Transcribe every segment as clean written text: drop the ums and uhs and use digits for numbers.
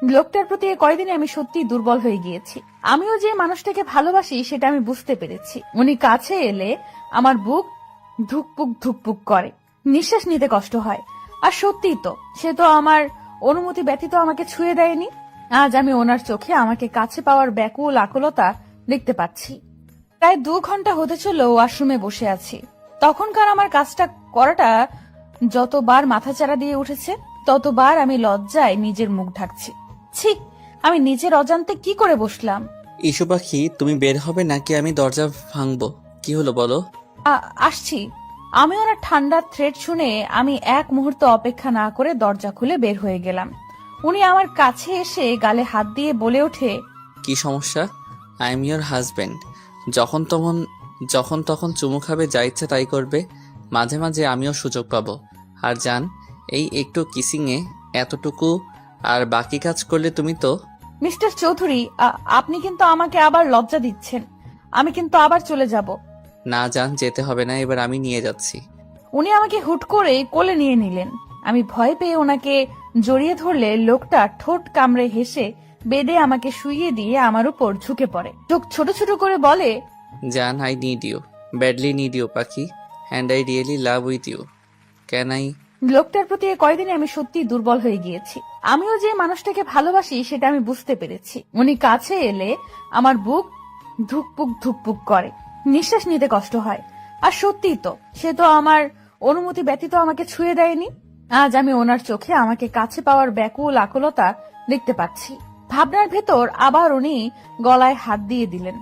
লোকটার প্রতি কয়দিনে আমি সত্যিই দুর্বল হয়ে গিয়েছি। আমিও যে মানুষটাকে ভালোবাসি সেটা আমি বুঝতে পেরেছি। উনি কাছে এলে আমার বুক ধুকপুক ধুকপুক করে, নিঃশ্বাস নিতে কষ্ট হয়। আর সত্যিই তো, সে তো আমার অনুমতি ব্যতীত আমাকে ছুঁয়ে দেয়নি। আজ আমি ওনার চোখে আমাকে কাছে পাওয়ার ব্যাকুল আকুলতা দেখতে পাচ্ছি। প্রায় 2 ঘন্টা হতে চলল ওয়াশরুমে বসে আছি। তখনকার আমার কাজটা করাটা যতবার মাথাচাড়া দিয়ে উঠেছে, ততবার আমি লজ্জায় নিজের মুখ ঢাকছি। ছি, আমি নিজের অজান্তে কি করে বসলাম। ইস্যু পাখি, তুমি বের হবে নাকি আমি দরজা ভাঙবো? কি হলো বলো? আসছি। আমি ওনার ঠান্ডা থ্রেড শুনে আমি এক মুহূর্ত অপেক্ষা না করে দরজা খুলে বের হয়ে গেলাম। উনি আমার কাছে এসে গালে হাত দিয়ে বলে ওঠে, কি সমস্যা? I am your husband. যখন তখন চুমু খাবে, যা ইচ্ছা তাই করবে। মাঝে মাঝে আমিও সুযোগ পাবো। আর জান, এই একটু কিসিংয়ে এতটুকু, আর বাকি কাজ করলে তুমি তো। মিস্টার চৌধুরী, আপনি কিন্তু আমাকে আবার লজ্জা দিচ্ছেন। আমি কিন্তু আবার চলে যাব। না জান, যেতে হবে না, এবার আমি নিয়ে যাচ্ছি। উনি আমাকে হুট করে কোলে নিয়ে নিলেন। আমি ভয় পেয়ে ওনাকে জড়িয়ে ধরলে লোকটা ঠোঁট কামড়ে হেসে বেডে আমাকে শুইয়ে দিয়ে আমার উপর ঝুঁকে পড়ে। চোখ ছোট ছোট করে বলে, জান, I need you, badly need you পাখি, and I really love with you. Can I? লোকটার প্রতি কয়দিনে আমি সত্যিই দুর্বল হয়ে গিয়েছি। আমিও যে মানুষটাকে ভালোবাসি সেটা আমি বুঝতে পেরেছি। উনি কাছে এলে আমার বুক ধুকপুক ধুকপুক করে, নিঃশ্বাস নিতে কষ্ট হয়। আর সত্যিই তো, সে তো আমার অনুমতি ব্যতীত আমাকে ছুঁয়ে দেয়নি। আজ আমি ওনার চোখে আমাকে কাছে পাওয়ার ব্যাকুল আকুলতা দেখতে পাচ্ছি। ভাবনার ভেতর আবার উনি গলায় হাত দিয়ে দিলেন।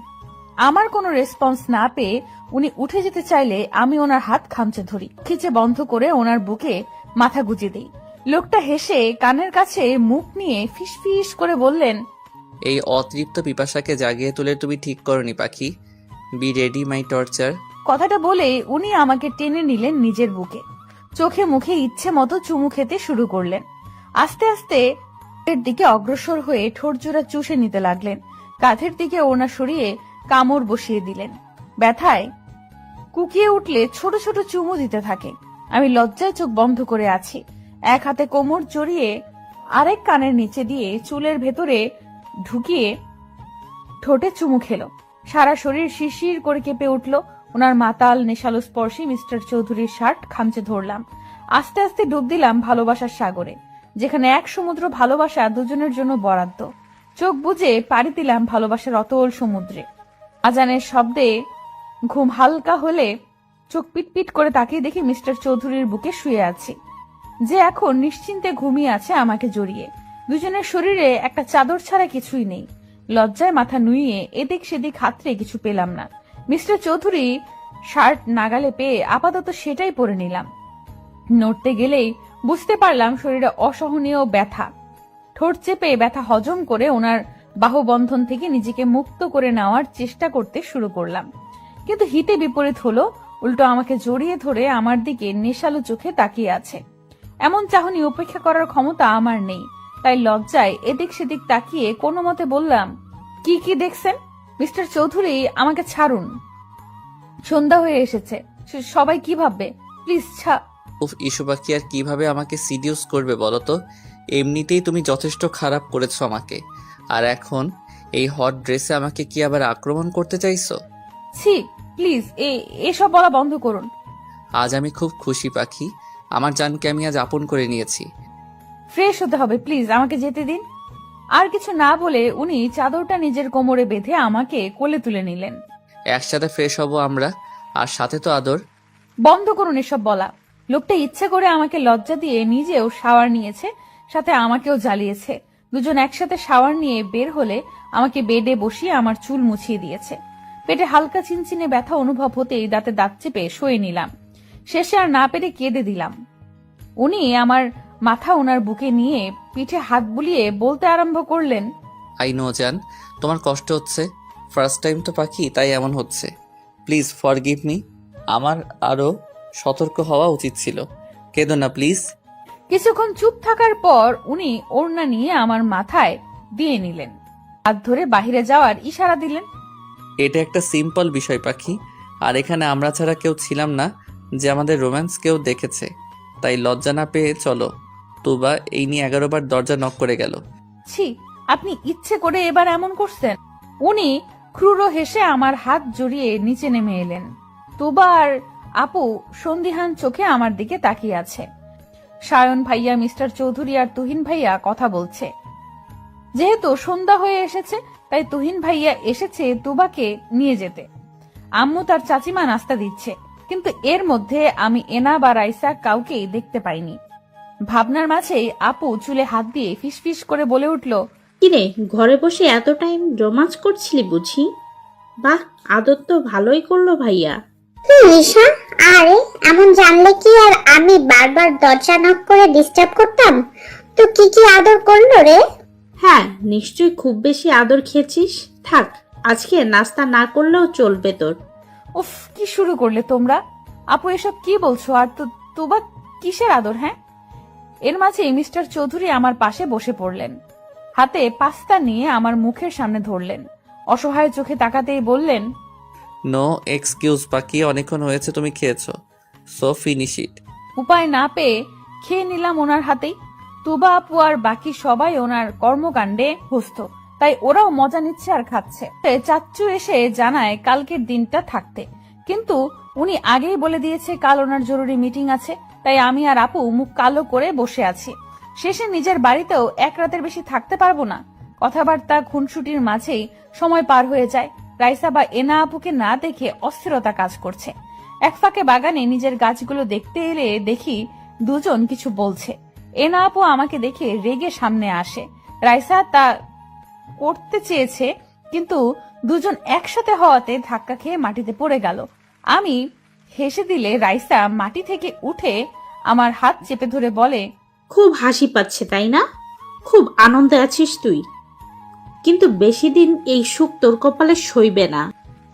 আমার কোনো রেসপন্স না পেয়ে উনি উঠে যেতে চাইলে আমি ওনার হাত খামচে ধরি, খিচে বন্ধ করে ওনার বুকে মাথা গুজে দিই। লোকটা হেসে কানের কাছে মুখ নিয়ে ফিসফিস করে বললেন, এই অতৃপ্ত পিপাসাকে জাগিয়ে তুলে তুমি ঠিক করনি Pakhi. Be ready my torture. কথাটা বলে উনি আমাকে টেনে নিলেন নিজের বুকে। চোখে মুখে ইচ্ছে মতো চুমু খেতে শুরু করলেন। আস্তে আস্তে এর দিকে অগ্রসর হয়ে ঠোঁট জোড়া চুষে নিতে লাগলেন। কাঁধের দিকে ওনা সরিয়ে কামড় বসিয়ে দিলেন। ব্যথায় কুকিয়ে উঠলে ছোট ছোট চুমু দিতে থাকে। আমি লজ্জায় চোখ বন্ধ করে আছি। এক হাতে কোমর জড়িয়ে আরেক কানের নিচে দিয়ে চুলের ভেতরে ঢুকিয়ে ঠোঁটে চুমু খেলো। সারা শরীর শিরশির করে কেঁপে উঠল। ওনার মাতাল নেশালো স্পর্শে মিস্টার চৌধুরীর শার্ট খামচে ধরলাম। আস্তে আস্তে ডুব দিলাম ভালোবাসার সাগরে, যেখানে এক সমুদ্র ভালোবাসা দুজনের জন্য বরাদ্দ। চোখ বুজে পাড়ি দিলাম ভালোবাসার অতল সমুদ্রে। আজানের শব্দে ঘুম হালকা হলে চোখ পিটপিট করে তাকিয়ে দেখি মিস্টার চৌধুরীর বুকে শুয়ে আছি, যে এখন নিশ্চিন্তে ঘুমিয়ে আছে আমাকে জড়িয়ে। দুজনের শরীরে একটা চাদর ছাড়া কিছুই নেই। লজ্জায় মাথা নুইয়ে এদিক সেদিক হাতড়ে কিছু পেলাম না। মিস্টার চৌধুরী শার্ট নাগালে পেয়ে আপাতত সেটাই পরে নিলাম। নড়তে গেলেই বুঝতে পারলাম শরীরে অসহনীয় ব্যথা। ঠোঁট চেপে ব্যথা হজম করে ওনার বাহুবন্ধন থেকে নিজেকে মুক্ত করে নেওয়ার চেষ্টা করতে শুরু করলাম। কিন্তু হিতে বিপরীত হলো, উল্টো আমাকে জড়িয়ে ধরে আমার দিকে নেশালো চোখে তাকিয়ে আছে। এমন চাহনি উপেক্ষা করার ক্ষমতা আমার নেই, তাই লজ্জায় এদিক সেদিক তাকিয়ে কোনো মতে বললাম, কি কি দেখছেন? মিস্টার চৌধুরী, আমাকে ছাড়ুন। সন্ধ্যা হয়ে এসেছে, সবাই কি ভাববে? প্লিজ উফ, ইস্যু পাখি আর কিভাবে আমাকে সিডিউস করবে বলো তো? এমনিতেই তুমি যথেষ্ট খারাপ করেছো আমাকে, আর এখন এই হট ড্রেসে আমাকে কি আবার আক্রমণ করতে চাইছো? ছি, প্লিজ এসব বলা বন্ধ করুন। আজ আমি খুব খুশি পাখি, আমার জানকে আমি আজ আপন করে নিয়েছি। ফ্রেশ হতে হবে, প্লিজ আমাকে যেতে দিন। আর কিছু না বলে উনি চাদরটা নিজের কোমরে বেঁধে আমাকে কোলে তুলে নিলেন। একসাথে ফ্রেশ হব আমরা, আর সাথে তো আদর। বন্ধ করুন এসব বলা। লোকটা ইচ্ছে করে আমাকে লজ্জা দিয়ে নিজেও শাওয়ার নিয়েছে, সাথে আমাকেও জ্বালিয়েছে। দুজন একসাথে শাওয়ার নিয়ে বের হলে আমাকে বেডে বসিয়ে আমার চুল মুছিয়ে দিয়েছে। পেটে হালকা চিনচিনে ব্যথা অনুভব হতেই দাঁতে দাঁত চেপে শুয়ে নিলাম। শেষে আর না পেরে কেঁদে দিলাম। উনি আমার মাথা ওনার বুকে নিয়ে পিঠে হাত বুলিয়ে বলতে আরম্ভ করলেন, আই নো জান, তোমার কষ্ট হচ্ছে। ফার্স্ট টাইম তো পাখি, তাই এমন হচ্ছে। Please forgive me. আমার আরো সতর্ক হওয়া উচিত ছিল। কেঁদো না প্লিজ। কিছুক্ষণ চুপ থাকার পর উনি ওড়না নিয়ে আমার মাথায় দিয়ে নিলেন। হাত ধরে বাহিরে যাওয়ার ইশারা দিলেন। এটা একটা সিম্পল বিষয় পাখি, আর এখানে আমরা ছাড়া কেউ ছিলাম না যে আমাদের রোম্যান্স কেউ দেখেছে, তাই লজ্জা না পেয়ে চলো। তুবা এই নিয়ে 11 বার দরজা নক করে গেল। ছি, আপনি ইচ্ছে করে এবার এমন করছেন? উনি ক্রুর হেসে আমার হাত জড়িয়ে নিচে নেমে এলেন। তুবা আর আপু সন্দিহান চোখে আমার দিকে তাকিয়ে আছে। সায়ন ভাইয়া, মিস্টার চৌধুরী আর তুহিন ভাইয়া কথা বলছে। যেহেতু সন্ধ্যা হয়ে এসেছে, তাই তুহিন ভাইয়া এসেছে তুবাকে নিয়ে যেতে। আম্মু তার চাচিমা নাস্তা দিচ্ছে, কিন্তু এর মধ্যে আমি এনা বা রাইসা কাউকেই দেখতে পাইনি। ভাবনার মাঝেই আপু চুলে হাত দিয়ে ফিসফিস করে বলে উঠল, কিরে, ঘরে বসে এত টাইম রোমাঞ্চ করছিলি বুঝি? বাহ, আদর তো ভালোই করলো ভাইয়া। নিশা, আরে এমন জানলে কি আর আমি বারবার দরজা নক করে ডিস্টার্ব করতাম? তো কি কি আদর করলো রে? হ্যাঁ, নিশ্চয়ই খুব বেশি আদর খেয়েছিস। থাক, আজকে নাস্তা না করলেও চলবে তোর। উফ, কি শুরু করলে তোমরা? আপু এসব কি বলছো? আর তো তুবা কিসের আদর? হ্যাঁ। এর মাঝে মিস্টার চৌধুরী আমার পাশে বসে পড়লেন। হাতে পাস্তা নিয়ে আমার মুখের সামনে ধরলেন। অসহায় চোখে তাকাতেই বললেন, নো এক্সকিউজ বাকি, অনেকক্ষণ হয়েছে তুমি খেয়েছো, সো ফিনিশ ইট। উপায় না পেয়ে খেয়ে নিলাম ওনার হাতেই। তুবা আপু আর বাকি সবাই ওনার কর্মকাণ্ডে ব্যস্ত, তাই ওরাও মজা নিচ্ছে আর খাচ্ছে। চাচ্চু এসে জানায় কালকের দিনটা থাকতে, কিন্তু উনি আগেই বলে দিয়েছে কাল ওনার জরুরি মিটিং আছে। তাই আমি আর আপু মুখ কালো করে বসে আছি। শেষে নিজের বাড়িতেও এক রাতের বেশি থাকতে পারবো না। কথাবার্তা খুনসুটির মাঝেই সময় পার হয়ে যায়। রাইসা বা এনা আপুকে না দেখে অস্থিরতা কাজ করছে। এক ফাঁকে বাগানে নিজের গাছগুলো দেখতে এলে দেখি দুজন কিছু বলছে। এনা আপু আমাকে দেখে রেগে সামনে আসে। রাইসা তা করতে চেয়েছে, কিন্তু দুজন একসাথে হওয়াতে ধাক্কা খেয়ে মাটিতে পড়ে গেল। আমি হেসে দিলে রাইসা মাটি থেকে উঠে আমার হাত চেপে ধরে বলে, খুব হাসি পাচ্ছে তাই না? খুব আনন্দে আছিস তুই, কিন্তু বেশি দিন এই সুখ তোর কপালে সইবে না।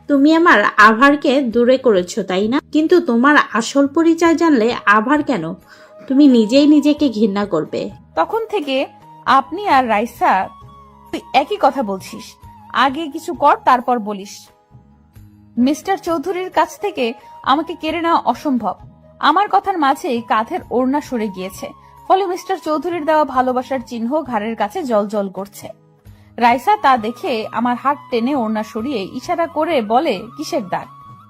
তুমি আমার আভারকে দূরে করেছো তাই না? কিন্তু তোমার আসল পরিচয় জানলে আভার কেন, তুমি নিজেই নিজেকে ঘৃণা করবে। তখন থেকে আপনি আর রাইসা তুই একই কথা বলছিস। আগে কিছু কর, তারপর বলিস। মিস্টার চৌধুরীর কাছ থেকে আমাকে কেড়ে নেওয়া অসম্ভব। আমার কথার মাঝেই কাঁধের ওড়না সরে গিয়েছে, ফলে মিস্টার চৌধুরীর দেওয়া ভালোবাসার চিহ্ন ঘাড়ের কাছে জলজল করছে। রাইসা তা দেখে আমার হাত টেনে ওড়না সরিয়ে ইশারা করে বলে, কিসের দাগ?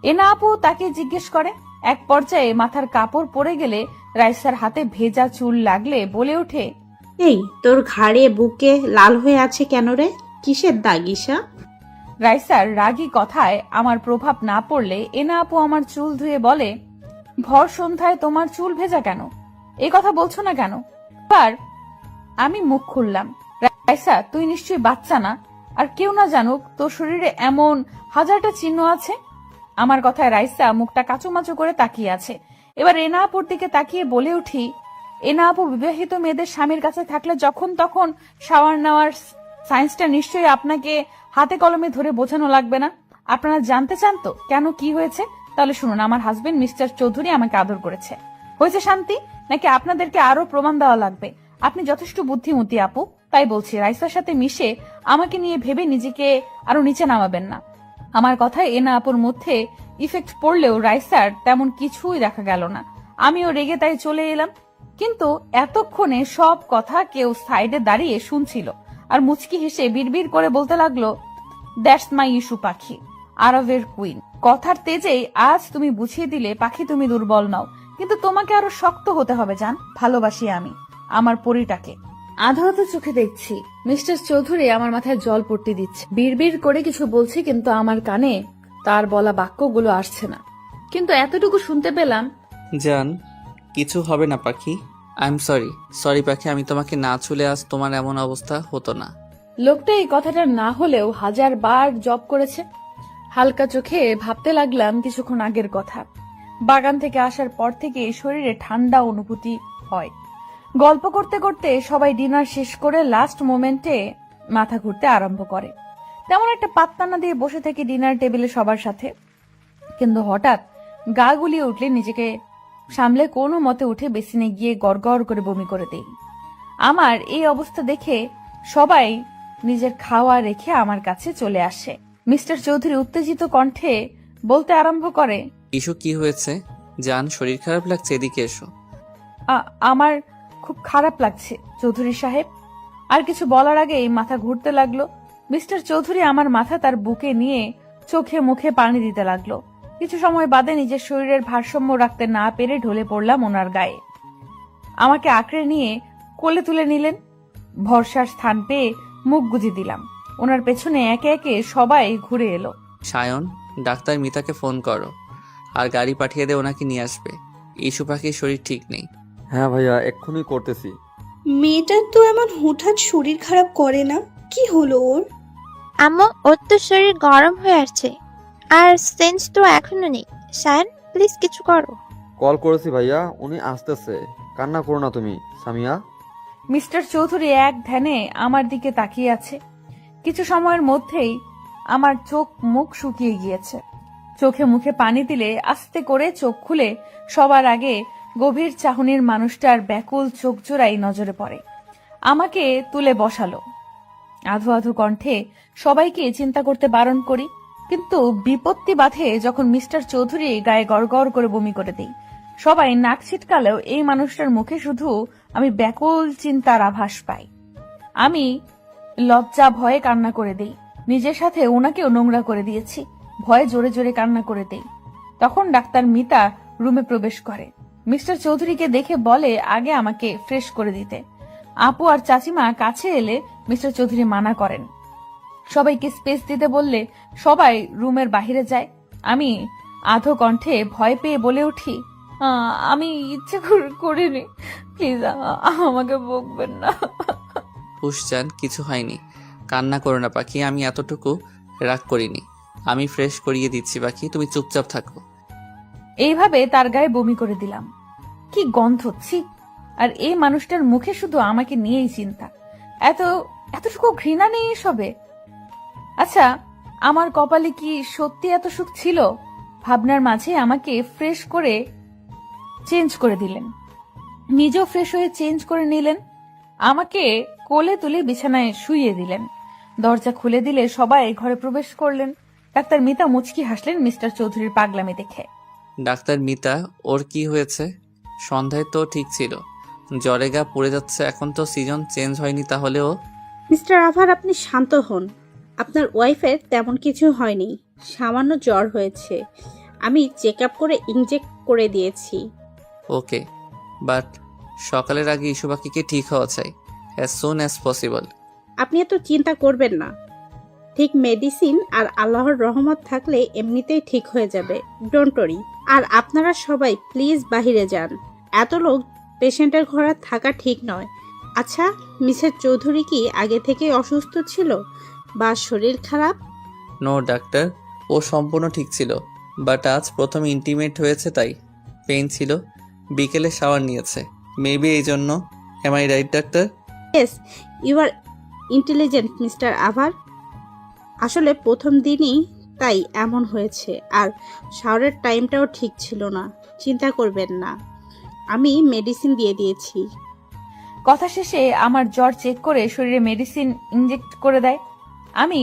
এনা আপু তাকে জিজ্ঞেস করে। এক পর্যায়ে মাথার কাপড় পরে গেলে রাইসার হাতে ভেজা চুল লাগলে বলে ওঠে, এই তোর ঘাড়ে বুকে লাল হয়ে আছে কেন রে? কিসের দাগ ঈশা? রাইসার রাগী কথায় আমার প্রভাব না পড়লে এনা আপু আমার চুল ধুয়ে বলে, ভর সন্ধ্যায় তোমার চুল ভেজা কেন? এই কথা বলছো না কেন? আর আমি মুখ খুললাম, রাইসা তুই নিশ্চয়ই বাচ্চা না, আর কেউ না জানুক তোর শরীরে এমন হাজারটা চিহ্ন আছে। আমার কথায় রাইসা মুখটা কাচুমাচু করে তাকিয়ে আছে। এবার এনা আপুর দিকে তাকিয়ে বলে উঠি, এনা আপু বিবাহিত মেয়েদের স্বামীর কাছে থাকলে যখন তখন শাওয়ার নেওয়ার সায়েন্সটা নিশ্চয়ই আপনাকে হাতে কলমে ধরে বোঝানো লাগবে না। আপনারা জানতে চান তো কেন কি হয়েছে? তাহলে শুনুন, আমার হাজবেন্ড মিস্টার চৌধুরী আমাকে আদর করেছে। হয়েছে শান্তি, নাকি আপনাদেরকে আরো প্রমাণ দেওয়া লাগবে? আপনি যথেষ্ট বুদ্ধিমতী আপু, তাই বলছি রাইসার সাথে মিশে আমাকে নিয়ে ভেবে নিজেকে আরো নিচে নামাবেন না। আমার কথায় এনা আপুর মধ্যে ইফেক্ট পড়লেও রাইসার তেমন কিছুই দেখা গেল না। আমিও রেগে তাই চলে এলাম। কিন্তু এতক্ষণে সব কথা কেউ সাইডে দাঁড়িয়ে শুনছিল, আর মুচকি হেসে বিড়বিড় করে বলতে লাগলো, দ্যাটস মাই ইস্যু পাখি, আরবের কুইন। কথার তেজেই আজ তুমি বুঝিয়ে দিলে পাখি তুমি দুর্বল নও, কিন্তু তোমাকে আরো শক্ত হতে হবে জান। ভালোবাসি আমি আমার পরিটাকে। আধা আধা চোখে দেখছি মিস্টার চৌধুরী আমার মাথায় জল পড়তে দিচ্ছে। বিড়বিড় করে কিছু বলছে, কিন্তু আমার কানে তার বলা বাক্যগুলো আসছে না। কিন্তু এতটুকু শুনতে পেলাম, জান, কিছু হবে না পাখি। I am sorry. সরি পাখি, আমি তোমাকে না ছুলে আজ তোমার এমন অবস্থা হতো না। লোকটা এই কথাটা না হলেও 1000 বার জব করেছে। হালকা চোখে ভাবতে লাগলাম কিছুক্ষণ আগের কথা। বাগান থেকে আসার পর থেকে শরীরে ঠান্ডা অনুভূতি হয়। গল্প করতে করতে সবাই ডিনার শেষ করে লাস্ট মোমেন্টে মাথা ঘুরতে আরম্ভ করে। তেমন একটা পাত্তা না দিয়ে বসে থেকে ডিনার টেবিলে সবার সাথে, কিন্তু হঠাৎ গা গুলিয়ে উঠলে নিজেকে সামলে কোনো মতে উঠে বেসিনে গিয়ে গড়গড় করে বমি করে দেই। আমার এই অবস্থা দেখে সবাই নিজের খাওয়া রেখে আমার কাছে চলে আসে। মিস্টার চৌধুরী উত্তেজিত কণ্ঠে বলতে আরম্ভ করে, ইস্যু কি হয়েছে? জান, শরীর খারাপ লাগছে, এদিকে এসো। আমার খুব খারাপ লাগছে চৌধুরী সাহেব। আর কিছু বলার আগেই মাথা ঘুরতে লাগলো। মিস্টার চৌধুরী আমার মাথা তার বুকে নিয়ে চোখে মুখে পানি দিতে লাগলো। কিছু সময় বাদে নিজের শরীরের ভারসাম্য রাখতে না পেরে ঢলে পড়লাম ওনার গায়ে। আমাকে আঁকড়ে নিয়ে কোলে তুলে নিলেন। ভরসার স্থান পেয়ে মুখ গুজে দিলাম। ওনার পেছনে একে একে সবাই ঘুরে এলো। সায়ন, ডাক্তার মিতাকে ফোন করো আর গাড়ি পাঠিয়ে দে, ওনাকে নিয়ে আসবে। ইস্যু পাখির শরীর ঠিক নেই। হ্যাঁ ভাইয়া, এক্ষুনি করতেছি। মেয়েটার তো এমন হুটহাট শরীর খারাপ করে না, কি হলো ওর? আম্মু, ওর তো শরীর গরম হয়ে আসছে, আর সেন্স তো এখনো নেই। সায়ন, প্লিজ কিছু করো। কল করেছি ভাইয়া, উনি আসতেছে। কান্না করো না তুমি সামিয়া। মিস্টার চৌধুরী এক ধ্যানে আমার দিকে তাকিয়ে আছে। কিছু সময়ের মধ্যেই আমার চোখ মুখ শুকিয়ে গিয়েছে। চোখে মুখে পানি দিলে আস্তে করে চোখ খুলে সবার আগে গভীর চাহনির মানুষটার ব্যাকুল চোখ জোড়াই নজরে পড়ে। আমাকে তুলে বসালো। আধো আধো কণ্ঠে সবাইকে চিন্তা করতে বারণ করি, কিন্তু বিপত্তি বাধে যখন মিস্টার চৌধুরী গায়ে গড়গড় করে বমি করে দেই। সবাই নাক ছিটকালেও এই মানুষটার মুখে শুধু আমি ব্যাকুল চিন্তার আভাস পাই। আমি লজ্জা ভয়ে কান্না করে দেই। নিজের সাথে ওনাকেও নোংরা করে দিয়েছি। ভয়ে জোরে জোরে কান্না করে দেই। তখন ডাক্তার মিতা রুমে প্রবেশ করে। মিস্টার চৌধুরীকে দেখে বলে আগে আমাকে ফ্রেশ করে দিতে। আপু আর চাচিমা কাছে এলে মিস্টার চৌধুরী মানা করেন। সবাইকে স্পেস দিতে বললে সবাই রুমের বাহিরে যায়। আমি আধো কণ্ঠে ভয় পেয়ে বলে উঠি, আমি ইচ্ছে করিনি, প্লিজ আমাকে বকবেন না। পুষজান, কিছু হয়নি, কান্না করো না পাখি। আমি এতটুকু রাগ করিনি। আমি ফ্রেশ করিয়ে দিচ্ছি পাখি, তুমি চুপচাপ থাকো। এইভাবে তার গায়ে বমি করে দিলাম। কি গন্ধ, ছি! আর এই মানুষটার মুখে শুধু আমাকে নিয়েই চিন্তা। এতটুকু ঘৃণা নেই এসবে। আচ্ছা, আমার কপালে কি সত্যি এত সুখ ছিল? ভাবনার মাঝে আমাকে ফ্রেশ করে চেঞ্জ করে দিলেন। নিজেও ফ্রেশ হয়ে চেঞ্জ করে নিলেন। আমাকে কোলে তুলে বিছানায় শুইয়ে দিলেন। দরজা খুলে দিলে সবাই ঘরে প্রবেশ করলেন। ডাক্তার মিতা মুচকি হাসলেন মিস্টার চৌধুরীর পাগলামি দেখে। ডাক্তার মিতা, ওর কি হয়েছে? সন্ধ্যায় তো ঠিক ছিল, জ্বরে গা পড়ে যাচ্ছে। এখন তো সিজন চেঞ্জ হয়নি, তাহলে ও? মিস্টার আভার, আপনি শান্ত হন। আপনার ওয়াইফের তেমন কিছু হয়নি, সামান্য জ্বর হয়েছে। আমি চেক আপ করে ইনজেক্ট করে দিয়েছি। ওকে, বাট সকালের আগে ইস্যু পাখিকে ঠিক হওয়া চাই, অ্যাজ সুন অ্যাজ পসিবল। আপনি এত চিন্তা করবেন না। ঠিক মেডিসিন আর আল্লাহর রহমত থাকলে এমনিতেই ঠিক হয়ে যাবে। Don't worry. আর আপনারা সবাই প্লিজ বাহিরে যান। এত লোক পেশেন্টের ঘরে থাকা ঠিক নয়। আচ্ছা, মিসেস চৌধুরী কি আগে থেকে অসুস্থ ছিল বা শরীর খারাপ? নো ডাক্তার, ও সম্পূর্ণ ঠিক ছিল, বাট আজ প্রথম ইন্টিমেট হয়েছে তাই পেইন ছিল। বিকেলে শাওয়ার নিয়েছে, মেবি এই জন্য। Am I right doctor? Yes, you are intelligent mister আভার। আসলে প্রথম দিনই তাই এমন হয়েছে। আর শাওয়ারের টাইমটাও ঠিক ছিল না। চিন্তা করবেন না, আমি মেডিসিন দিয়ে দিয়েছি। কথা শেষে আমার জ্বর চেক করে শরীরে মেডিসিন ইনজেক্ট করে দেয়। আমি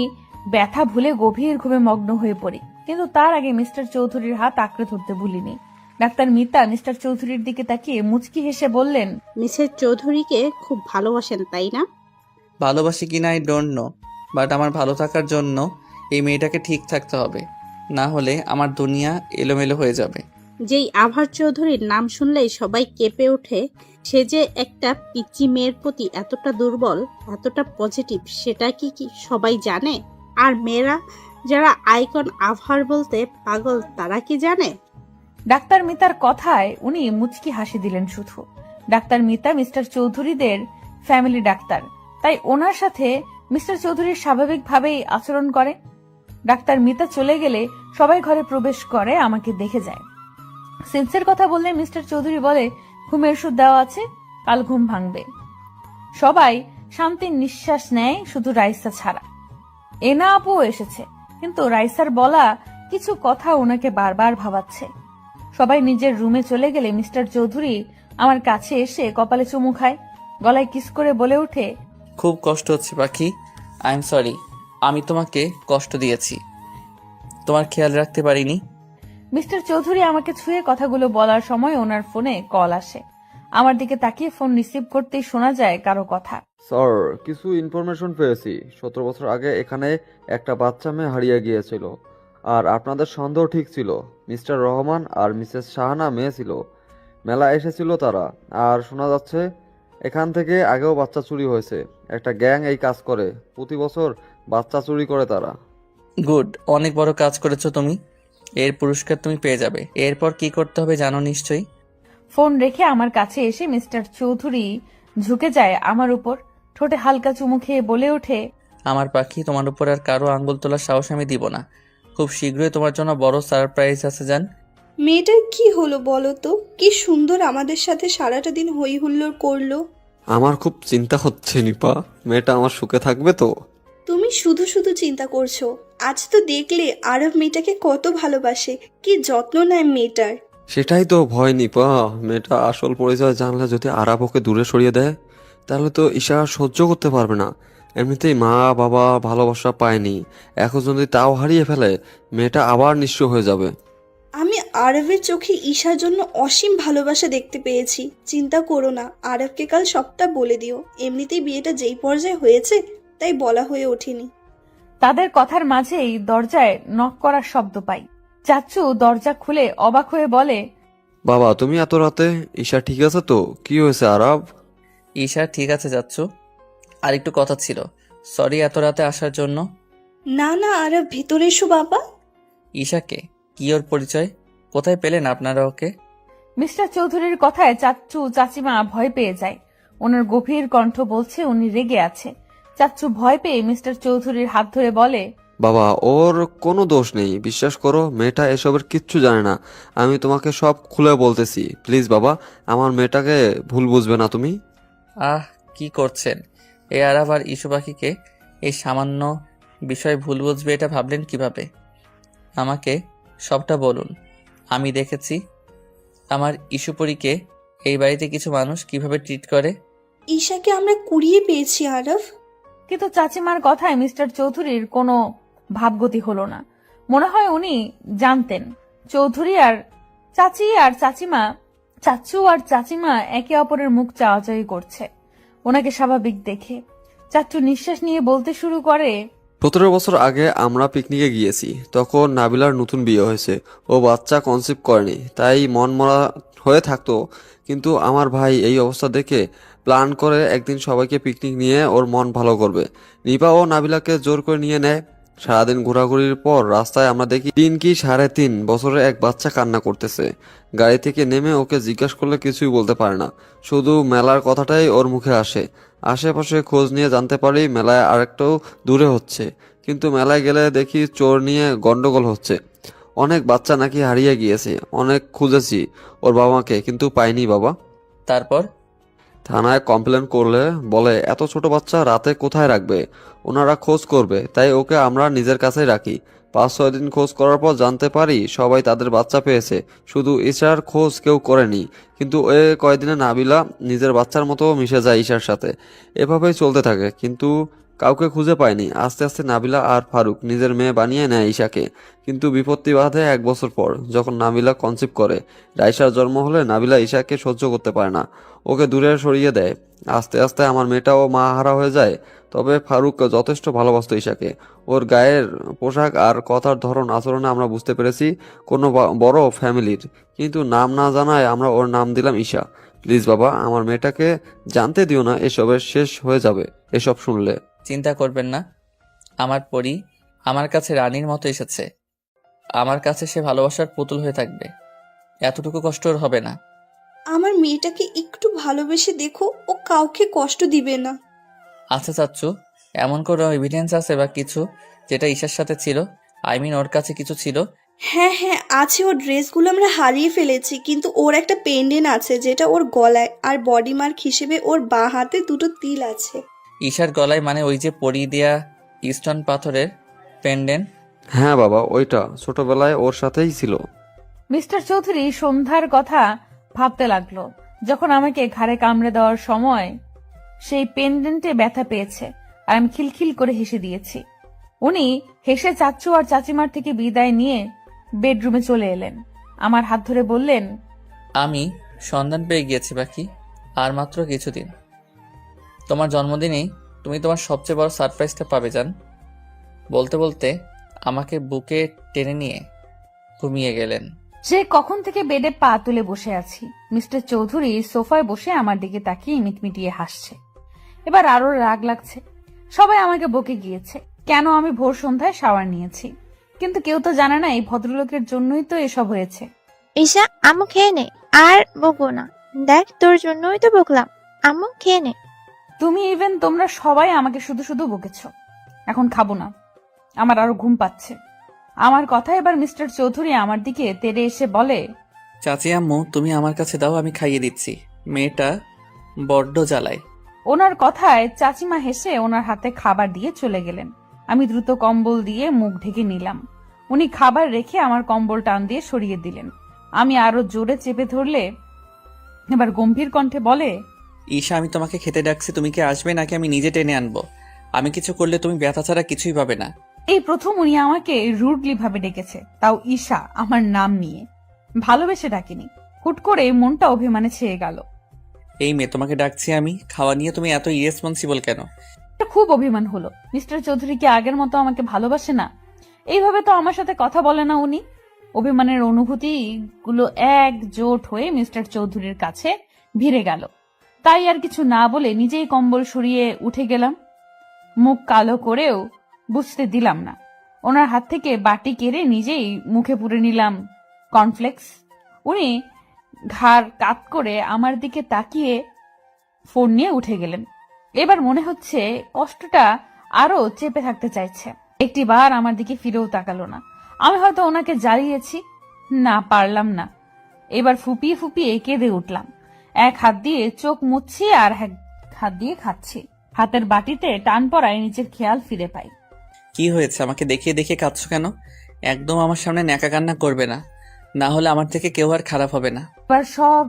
ব্যথা ভুলে গভীর ঘুমে মগ্ন হয়ে পড়ি, কিন্তু তার আগে মিস্টার চৌধুরীর হাত আঁকড়ে ধরতে ভুলিনি। ডাক্তার মিতা মিস্টার চৌধুরীর দিকে তাকিয়ে মুচকি হেসে বললেন, মিসেস চৌধুরীকে খুব ভালোবাসেন তাই না? ভালোবাসি কিনা আই ডোন্ট নো, বাট আমার ভালো থাকার জন্য এই মেয়েটাকে ঠিক থাকতে হবে, না হলে আমার দুনিয়া এলোমেলো হয়ে যাবে। যেই আভার চৌধুরীর নাম শুনলেই সবাই কেঁপে ওঠে, সে যে একটা পিচ্চি মেয়ের প্রতি এতটা দুর্বল, এতটা পজিটিভ, সেটা কি সবাই জানে? আর মেয়েরা যারা আইকন আভার বলতে পাগল, তারা কি জানে? ডাক্তার মিতার কথায় উনি মুচকি হাসি দিলেন শুধু। ডাক্তার মিতা মিস্টার চৌধুরীদের ফ্যামিলি ডাক্তার, তাই ওনার সাথে মিস্টার চৌধুরীর স্বাভাবিকভাবেই আচরণ করে। ডাক্তার মিতা চলে গেলে সবাই ঘরে প্রবেশ করে, আমাকে দেখে যায়। সেন্সের কথা বললে মিস্টার চৌধুরী বলে, ঘুমের ওষুধ দেওয়া আছে, কাল ঘুম ভাঙবে। সবাই শান্তির নিঃশ্বাস নেয়, শুধু রাইসা ছাড়া। এনা আপু এসেছে, কিন্তু রাইসার বলা কিছু কথা ওনাকে বারবার ভাবাচ্ছে। সবাই নিজের রুমে চলে গেলে মিস্টার চৌধুরী আমার কাছে এসে কপালে চুমু খায়, গলায় কিস করে বলে ওঠে, খুব কষ্ট হচ্ছে পাখি, আই এম সরি। আমি তোমাকে কষ্ট দিয়েছি, তোমার খেয়াল রাখতে পারিনি। মিস্টার চৌধুরী আমাকে ছুঁয়ে কথাগুলো বলার সময় ওনার ফোনে কল আসে। আমার দিকে তাকিয়ে ফোন রিসিভ করতেই শোনা যায় কারো কথা। স্যার, কিছু ইনফরমেশন পেয়েছি। 17 বছর আগে এখানে একটা বাচ্চা মেয়ে হারিয়ে গিয়েছিল, আর আপনাদের সন্দেহ ঠিক ছিল। মিস্টার রহমান আর মিসেস শাহানা মেয়ে ছিল, মেলা এসেছিল তারা। আর শোনা যাচ্ছে এখান থেকে আগেও বাচ্চা চুরি হয়েছে। একটা গ্যাং এই কাজ করে, প্রতি বছর বাচ্চা চুরি করে তারা। গুড, অনেক বড় কাজ করেছো তুমি। এর পুরস্কার তুমি পেয়ে যাবে। এরপর কি করতে হবে জানো নিশ্চয়ই। ফোন রেখে আমার কাছে এসে মিস্টার চৌধুরী ঝুঁকে যায় আমার উপর, ঠোঁটে হালকা চুমু খেয়ে বলে ওঠে, আমার পাখি, তোমার উপর আর কারো আঙ্গুল তোলার সাহস আমি দিব না। খুব শীঘ্রই তোমার জন্য বড় সারপ্রাইজ আছে জান। মেয়েটার কি হলো বলো তো? কি সুন্দর আমাদের সাথে সারাটা দিন হই হুল্লোড় করলো। আমার খুব চিন্তা হচ্ছে নিপা, মেয়েটা আমার সুখে থাকবে তো? তুমি শুধু শুধু চিন্তা করছো। আজ তো দেখলে আরব মেয়েটাকে কত ভালোবাসে, কি যত্ন নেয় মেয়েটার। সেটাই তো ভয় নিপা, মেয়েটা আসল পরিচয় জানলে যদি আরাব ওকে দূরে সরিয়ে দেয়, তাহলে তো ঈশা সহ্য করতে পারবে না। এমনিতেই মা বাবা ভালোবাসা পায়নি, এখন যদি তাও হারিয়ে ফেলে, মেয়েটা আবার নিঃস্ব হয়ে যাবে। আমি আরবের চোখে ঈশার জন্য অসীম ভালোবাসা দেখতে পেয়েছি। চিন্তা করো না, আরবকে কাল সবটা বলে দিও। এমনিতেই বিয়েটা যেই পর্যায়ে হয়েছে, তাই বলা হয়ে ওঠেনি। তাদের কথার মাঝেই দরজায় নক করার শব্দ পাই। চাচ্চু দরজা খুলে অবাক হয়ে বলে, বাবা, তুমি এত রাতে? ঈশা ঠিক আছে তো? কি হয়েছে আরাব? ঈশা ঠিক আছে যাচ্ছ। আর একটু কথা ছিল। সরি এত রাতে আসার জন্য। না না, আরব ভেতরে এসো বাবা। ঈশাকে? কি ওর পরিচয়? কোথায় পেলেন আপনারা ওকে? মিস্টার চৌধুরীর কথায় চাচ্চু চাচিমা ভয় পেয়ে যায়। ওনার গভীর কণ্ঠ বলছে উনি রেগে আছে। চাচ্চু ভয় পেয়ে মিস্টার চৌধুরীর হাত ধরে বলে, বাবা, ওর কোনো দোষ নেই, বিশ্বাস করো, মেয়েটা এসবের কিচ্ছু জানে না। আমি তোমাকে সব খুলে বলতেছি, প্লিজ বাবা, আমার মেয়েটাকে ভুল বুঝবে না তুমি। আহ, কি করছেন? এই আরাব আর ইস্যু পাখিকে এই সামান্য বিষয় ভুল বুঝবে এটা ভাবলেন কিভাবে? আমাকে সবটা বলুন। আমি দেখেছি আমার ইস্যুপরীকে এই বাড়িতে কিছু মানুষ কিভাবে ট্রিট করে। ঈশাকে আমরা কুড়িয়ে পেয়েছি আরব। কিন্তু চাচিমার কথায় মিস্টার চৌধুরীর কোনো ভাবগতি হলো না। মনে হয় উনি জানতেন চৌধুরী আর চাচি আর চাচিমা, চাচু আর চাচিমা একে অপরের মুখ চাওয়াচাওয়ি করছে ওনাকে স্বাভাবিক দেখে। চাচু নিঃশ্বাস নিয়ে বলতে শুরু করে, 17 বছর আগে আমরা পিকনিকে গিয়েছি, তখন নাবিলার নতুন বিয়ে হয়েছে। ও বাচ্চা কনসিভ করেনি, তাই মন মরা হয়ে থাকতো। কিন্তু আমার ভাই এই অবস্থা দেখে প্ল্যান করে একদিন সবাইকে পিকনিক নিয়ে ওর মন ভালো করবে। নিপা ও নাবিলাকে জোর করে নিয়ে নেয়। সারাদিন ঘোরাঘুরির পর রাস্তায় আমরা দেখি 3 কি 3.5 বছরের এক বাচ্চা কান্না করতেছে। গাড়ি থেকে নেমে ওকে জিজ্ঞাসা করলে কিছুই বলতে পারে না, শুধু মেলার কথাটাই ওর মুখে আসে। আশেপাশে খোঁজ নিয়ে জানতে পারি মেলায় আরেকটাও দূরে হচ্ছে, কিন্তু মেলায় গেলে দেখি চোর নিয়ে গন্ডগোল হচ্ছে। অনেক বাচ্চা নাকি হারিয়ে গিয়েছে, অনেক খুঁজেছি ওর বাবা মাকে, কিন্তু পাইনি বাবা। তারপর থানায় কমপ্লেন করলে বলে এত ছোট বাচ্চা রাতে কোথায় রাখবে, ওনারা খোঁজ করবে, তাই ওকে আমরা নিজের কাছেই রাখি। 5-6 দিন খোঁজ করার পর জানতে পারি সবাই তাদের বাচ্চা পেয়েছে, শুধু ঈশার খোঁজ কেউ করেনি। কিন্তু এ কয়দিনে নাবিলা নিজের বাচ্চার মতো মিশে যায় ঈশার সাথে। এভাবেই চলতে থাকে, কিন্তু কাউকে খুঁজে পায়নি। আস্তে আস্তে নাবিলা আর ফারুক নিজের মেয়ে বানিয়ে নেয় ঈশাকে। কিন্তু বিপত্তি বাধে 1 বছর পর, যখন নাবিলা কনসিভ করে। রাইসার জন্ম হলে নাবিলা ঈশাকে সহ্য করতে পারে না, ওকে দূরে সরিয়ে দেয়। আস্তে আস্তে আমার মেয়েটাও মা হারা হয়ে যায়। তবে ফারুক যথেষ্ট ভালোবাসতো ঈশাকে। ওর গায়ের পোশাক আর কথার ধরন আচরণে আমরা বুঝতে পেরেছি কোনো বড় ফ্যামিলির। কিন্তু নাম না জানায় আমরা ওর নাম দিলাম ঈশা। প্লিজ বাবা, আমার মেয়েটাকে জানতে দিও না, এসবের শেষ হয়ে যাবে এসব শুনলে। চিন্তা করবেন না, আমার পরি আমার কাছে রানীর মতো এসেছে। আমার কাছে সে ভালোবাসার পুতুল হয়ে থাকবে। এতটুকু কষ্ট ওর হবে না। আমার মেয়েটাকে একটু ভালোবেসে দেখো, ও কাউকে কষ্ট দিবে না। আচ্ছা চাচ্ছু, এমন কোনো এভিডেন্স আছে বা কিছু যেটা ঈশার সাথে ছিল? ওর কাছে কিছু ছিল? হ্যাঁ হ্যাঁ আছে, ওর ড্রেসগুলো আমরা হারিয়ে ফেলেছি, কিন্তু ওর একটা পেন্ডেন্ট আছে যেটা ওর গলায়, আর বডি মার্ক হিসেবে ওর বাঁ হাতে 2টো তিল আছে। ঈশার গলায় মানে ওই যে পরি দেয়া স্টোন পাথরের পেন্ডেন্ট? হ্যাঁ বাবা, ওইটা ছোটবেলায় ওর সাথেই ছিল। মিস্টার চৌধুরী সন্ধ্যার কথা ভাবতে লাগলো, যখন আমাকে ঘাড়ে কামড়ে দেওয়ার সময় সেই পেন্ডেন্টে ব্যথা পেয়েছে, আর আমি খিলখিল করে হেসে দিয়েছি। উনি হেসে চাচ্চু আর চাচিমার থেকে বিদায় নিয়ে বেডরুমে চলে এলেন। আমার হাত ধরে বললেন, আমি সন্ধান পেয়ে গিয়েছি পাখি। আর মাত্র কিছুদিন। তোমার জন্মদিনেই তুমি তোমার সবচেয়ে বড় সারপ্রাইজটা পাবে জান। বলতে বলতে আমাকে বুকে টেনে নিয়ে ঘুমিয়ে গেলেন। সে কখন থেকে বেডে পা তুলে বসে আছি, মিস্টার চৌধুরী সোফায় বসে আমার দিকে তাকিয়ে মিটমিটিয়ে হাসছে। এবার আরো রাগ লাগছে। সবাই আমাকে বকে গিয়েছে কেন আমি ভোর সন্ধ্যায় শাওয়ার নিয়েছি, কিন্তু কেউ তো জানে না এই ভদ্রলোকের জন্যই তো এসব হয়েছে। ঈশা, আম্মু খেয়ে নে, আর বকবো না। দেখ, তোর জন্যই তো বকলাম। আম্মু খেয়ে নে। তুমি ইভেন তোমরা সবাই আমাকে শুধু শুধু বকেছ। এখন খাবো না, আমার আরো ঘুম পাচ্ছে। আমার কথা এবার মিস্টার চৌধুরী আমার দিকে তেড়ে এসে বলে, চাচি আম্মু তুমি আমার কাছে দাও, আমি খাইয়ে দিচ্ছি। মেয়েটা বড্ড জ্বালায়। ওনার কথায় চাচিমা হেসে ওনার হাতে খাবার দিয়ে চলে গেলেন। আমি দ্রুত কম্বল দিয়ে মুখ ঢেকে নিলাম। উনি খাবার রেখে আমার কম্বল টান দিয়ে সরিয়ে দিলেন। আমি আরো জোরে চেপে ধরলে এবার গম্ভীর কণ্ঠে বলে, ঈশা, আমি তোমাকে খেতে ডাকছি, তুমি কি আসবে নাকি আমি নিজে টেনে আনবো? আমি কিছু করলে তুমি ব্যথা ছাড়া কিছুই পাবে না। এই প্রথম উনি আমাকে রুডলি ভাবে ডেকেছে, তাও ঈশা আমার নাম নিয়ে। ভালোবেসে ডাকিনি, হুট করে মনটা অভিমানে ছেয়ে গেল। এই মেয়ে, তোমাকে ডাকছি আমি, খাওয়া নিয়ে তুমি এত ইরেসপন্সিবল কেন? এটা খুব অভিমান হলো। মিস্টার চৌধুরী কি আগের মতো আমাকে ভালোবাসে না? এইভাবে তো আমার সাথে কথা বলে না উনি। অভিমানের অনুভূতি গুলো একজোট হয়ে মিস্টার চৌধুরীর কাছে ভিড়ে গেল। তাই আর কিছু না বলে নিজেই কম্বল সরিয়ে উঠে গেলাম। মুখ কালো করেও বুঝতে দিলাম না। ওনার হাত থেকে বাটি কেড়ে নিজেই মুখে পুরে নিলাম কর্নফ্লেক্স। উনি ঘাড় কাত করে আমার দিকে তাকিয়ে ফোন নিয়ে উঠে গেলেন। এবার মনে হচ্ছে কষ্টটা আরো চেপে থাকতে চাইছে। একটি বার আমার দিকে ফিরেও তাকালো না। আমি হয়তো ওনাকে জ্বালিয়েছি, না পারলাম না। এবার ফুপিয়ে ফুপিয়ে কেঁদে উঠলাম। এক হাত দিয়ে চোখ মুছছি আর এক হাত দিয়ে খাচ্ছি। হাতের বাটিতে টান পড়ায় নিজের খেয়াল ফিরে পাই। কি হয়েছে? আমাকে দেখিয়ে দেখিয়ে কাঁদছো কেন? একদম আমার সামনে ন্যাকা কান্না করবে না, না হলে আমার থেকে কেউ আর খারাপ হবে না। এবার সব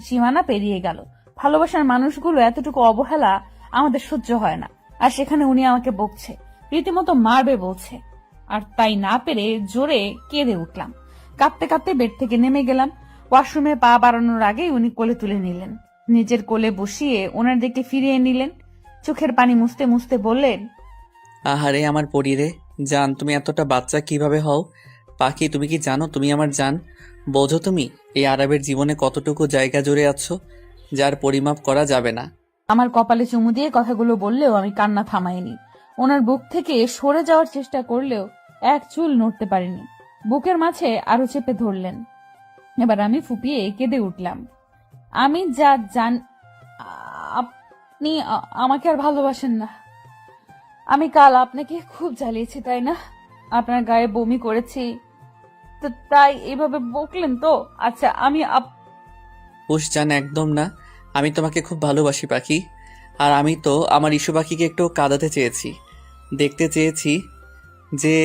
সীমানা পেরিয়ে গেল। ভালোবাসার মানুষগুলো এতটুকু অবহেলা আমাদের সহ্য হয় না। আর সেখানে উনি আমাকে বকছে, রীতিমতো মারবে বলছে। আর তাই না পেরে জোরে কেঁদে উঠলাম। কাঁদতে কাঁদতে বেড থেকে নেমে গেলাম। ওয়াশরুমে পা বাড়ানোর আগেই উনি কোলে তুলে নিলেন। নিজের কোলে বসিয়ে ওনার দিকে ফিরিয়ে নিলেন। চোখের পানি মুছতে মুছতে বললেন, আহারে আমার পরিরে জান, তুমি এতটা বাচ্চা কিভাবে হও? পাখি, তুমি কি জানো তুমি আমার জান? বোঝো তুমি এই আরবের জীবনে কতটুকু জায়গা জুড়ে আছো, যার পরিমাপ করা যাবে না। আমার কপালে চুমু দিয়ে কথাগুলো বললেও আমি কান্না থামাইনি। ওনার বুক থেকে সরে যাওয়ার চেষ্টা করলেও এক চুল নড়তে পারিনি। বুকের মাঝে আরো চেপে ধরলেন। এবার আমি ফুপিয়ে কেঁদে উঠলাম। আমি যা জান, আপনি আমাকে আর ভালোবাসেন না। আমি কাল আপনাকে খুব জ্বালিয়েছি, তাই না? আপনার গায়ে বমি করেছি, তো তাই এইভাবে বকলেন তো? আচ্ছা, আমি হুশ জান, একদম না। আমি তোমাকে খুব ভালোবাসি পাখি। আর আমি তো আমার ইস্যু পাখিকে একটু কাঁদাতে চেয়েছি, দেখতে চেয়েছি যে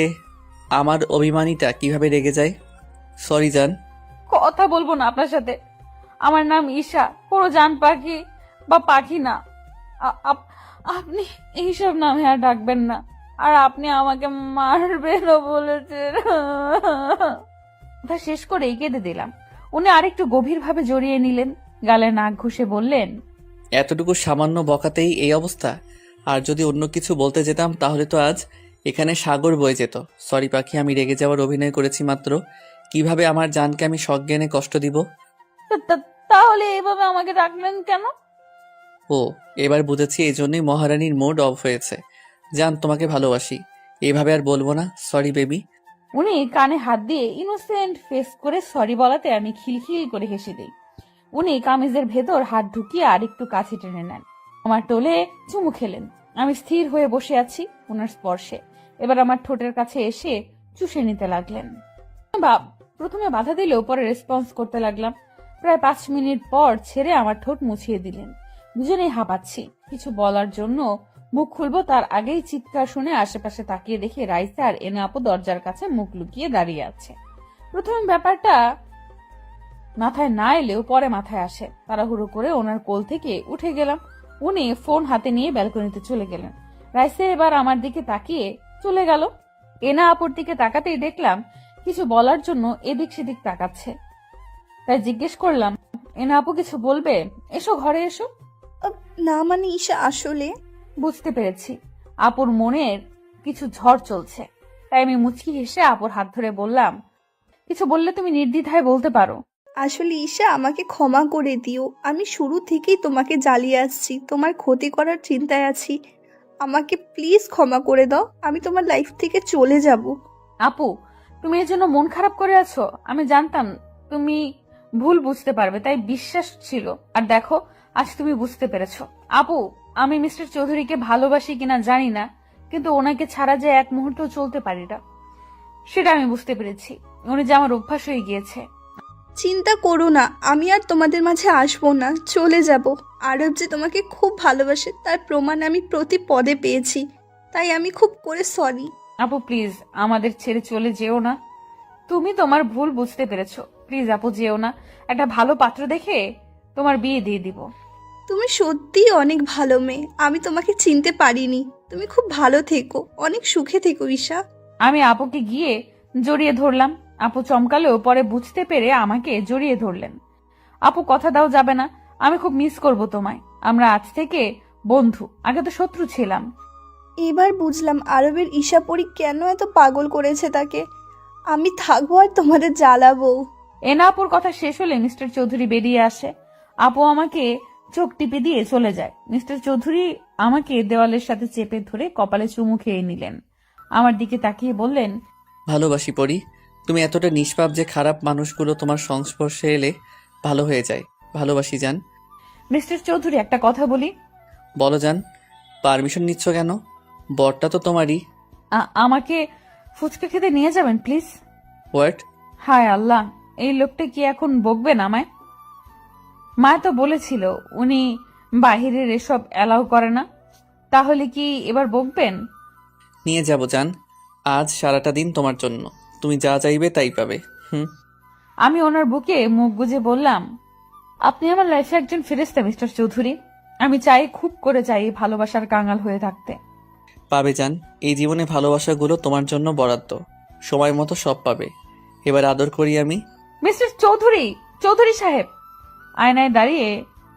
আমার অভিমানীটা কিভাবে রেগে যায়। সরি জান। কথা বলবো না আপনার সাথে। আমার নাম ঈশা, কোনো জান পাখি বা পাখি না। আপনি এইসব নামে আর ডাকবেন না। আর আপনি আমাকে মারবেনও বলেছেন। শেষ করে কেঁদে দিলাম। উনি আরেকটু গভীর ভাবে জড়িয়ে নিলেন, গালে নাক ঘষে বললেন, এতটুকু সামান্য বকাতেই এই অবস্থা? আর যদি অন্য কিছু বলতে যেতাম তাহলে তো আজ এখানে সাগর বয়ে যেত। সরি পাখি, আমি রেগে যাওয়ার অভিনয় করেছি মাত্র। কিভাবে আমার জানকে আমি সজ্ঞানে কষ্ট দিব? তাহলে এভাবে আমাকে ডাকলেন কেন? ও, এবার বুঝেছি, এই জন্যই মহারানীর মুড অফ হয়েছে। জান, তোমাকে ভালোবাসি, এভাবে আর বলবো না। Sorry baby. উনি কানে হাত দিয়ে ইনোসেন্ট ফেস করে সরি বলাতে আমি খিলখিল করে হেসে দিই। উনি কামিজের ভেতর হাত ঢুকিয়ে আরেকটু কাছে টেনে নেন। আমার টোলে চুমু খেলেন। আমি স্থির হয়ে বসে আছি ওনার স্পর্শে। এবার আমার ঠোঁটের কাছে এসে চুষে নিতে লাগলেন। প্রথমে বাধা দিলেও পরে রেসপন্স করতে লাগলাম। প্রায় 5 মিনিট পর ছেড়ে আমার ঠোঁট মুছিয়ে দিলেন। দুজনেই হাঁপাচ্ছি। কিছু বলার জন্য মুখ খুলবো তার আগেই চিৎকার শুনে আশেপাশে তাকিয়ে দেখে রাইসা আর এনা আপু দরজার কাছে মুখ লুকিয়ে দাঁড়িয়ে আছে। প্রথমে ব্যাপারটা মাথায় না এলেও পরে মাথায় আসে। তাড়াহুড়ো করে ওনার কোল থেকে উঠে গেলাম। উনি ফোন হাতে নিয়ে ব্যালকনিতে চলে গেলেন। রাইসা এবার আমার দিকে তাকিয়ে চলে গেল। এনা আপুর দিকে তাকাতেই দেখলাম কিছু বলার জন্য এদিক সেদিক তাকাচ্ছে। তাই জিজ্ঞেস করলাম, এনা আপু কিছু বলবে? এসো ঘরে এসো। না মানে ঈশা আসলে বুঝতে পেরেছি আপুর মনের কিছু ঝড় চলছে, তাই আমি মুচকি হেসে আপুর হাত ধরে বললাম, কিছু বললে তুমি নির্দ্বিধায় বলতে পারো। আসলে ঈশা আমাকে ক্ষমা করে দিও। আমি শুরু থেকেই তোমাকে জ্বালিয়ে আসছি, তোমার ক্ষতি করার চিন্তায় আছি। আমাকে প্লিজ ক্ষমা করে দাও, আমি তোমার লাইফ থেকে চলে যাব। আপু, তুমি এর জন্য মন খারাপ করে আছো? আমি জানতাম তুমি ভুল বুঝতে পারবে, তাই বিশ্বাস ছিল। আর দেখো, আজ তুমি বুঝতে পেরেছো। আপু, আমি মিস্টার চৌধুরীকে ভালোবাসি কিনা জানি না, কিন্তু ওনাকে ছাড়া যে এক মুহূর্ত চলতে পারি না, সেটা আমি বুঝতে পেরেছি। উনি যে আমার অভ্যাস হয়ে গিয়েছে। চিন্তা করো না, আমি আর তোমাদের মাঝে আসবো না, চলে যাব। আরব যে তোমাকে খুব ভালোবাসে তার প্রমাণ আমি প্রতি পদে পেয়েছি, তাই আমি খুব করে সরি। আপু প্লিজ, আমাদের ছেড়ে চলে যেও না। তুমি তোমার ভুল বুঝতে পেরেছো, প্লিজ আপু যেও না। একটা ভালো পাত্র দেখে তোমার বিয়ে দিয়ে দিব। তুমি সত্যিই অনেক ভালো মেয়ে, আমি তোমাকে চিনতে পারিনি। তুমি খুব ভালো থেকো, অনেক সুখে থেকো ঈশা। আমি আপুকে গিয়ে জড়িয়ে ধরলাম। আপু চমকালেও পরে বুঝতে পেরে আমাকে জড়িয়ে ধরলেন। আপু কথা দাও যাবে না, আমি খুব মিস করব তোমায়। আমরা আজ থেকে বন্ধু, আগে তো শত্রু ছিলাম। এবার বুঝলাম আরবের ঈশাপরি কেন এত পাগল করেছে তাকে। আমি থাকবো আর তোমাদের জ্বালাবো। এনা আপুর কথা শেষ হলে মিস্টার চৌধুরী বেরিয়ে আসে। আপু আমাকে চোখ টিপে দিয়ে চলে যায়। মিস্টার চৌধুরী আমাকে দেওয়ালের সাথে চেপে ধরে কপালে চুমু খেয়ে নিলেন। আমার দিকে তাকিয়ে বললেন, ভালোবাসি পরি। তুমি এতটা নিষ্পাপ যে খারাপ মানুষগুলো তোমার সংস্পর্শে এলে ভালো হয়ে যায়। ভালোবাসি জান। মিস্টার চৌধুরী একটা কথা বলি। বলো জান। পারমিশন নিচ্ছ কেন? বরটা তো তোমারই। আমাকে ফুচকা খেতে নিয়ে যাবেন প্লিজ। হোয়াট? হায় আল্লাহ, এই লোকটা কি এখন বকবেন আমায়? মা তো বলেছিল উনি বাহিরের এসব অ্যালাউ করে না, তাহলে কি এবার বকবেন? নিয়ে যাব জান। আজ সারাটা দিন তোমার জন্য। তুমি যা চাইবে তাই পাবে। আমি ওনার বুকে মুখ গুজে বললাম, আপনি আমার লাইফে একজন ফেরেশতা মিস্টার চৌধুরী। আমি চাই, খুব করে চাই ভালোবাসার কাঙাল হয়ে থাকতে। পাবে জান। এই জীবনে ভালোবাসাগুলো তোমার জন্য বরাদ্দ। সময় মতো সব পাবে। এবার আদর করি আমি। মিস্টার চৌধুরী, চৌধুরী সাহেব। আয়নায় দাঁড়িয়ে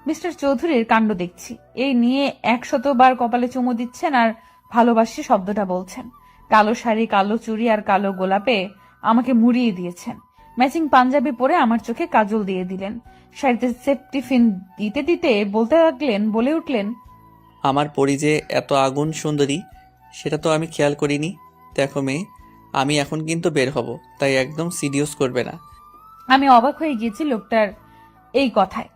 মিস্টার চৌধুরীর কাণ্ড দেখছি। এই নিয়ে 100বার কপালে চুমু দিচ্ছেন আর ভালোবাসি শব্দটা বলছেন। কালো শাড়ি, কালো চুড়ি আর কালো গোলাপে আমাকে মুড়িয়ে দিয়েছেন। ম্যাচিং পাঞ্জাবি পরে আমার চোখে কাজল দিয়ে দিলেন। শাড়িতে সেফটি পিন দিতে দিতে বলে উঠলেন, আমার পরি যে এত আগুন সুন্দরী সেটা তো আমি খেয়াল করিনি। দেখো মেয়ে, আমি এখন কিন্তু বের হব, তাই একদম সিরিয়াস করবে না। আমি অবাক হয়ে গিয়েছি লোকটার এই কথায়।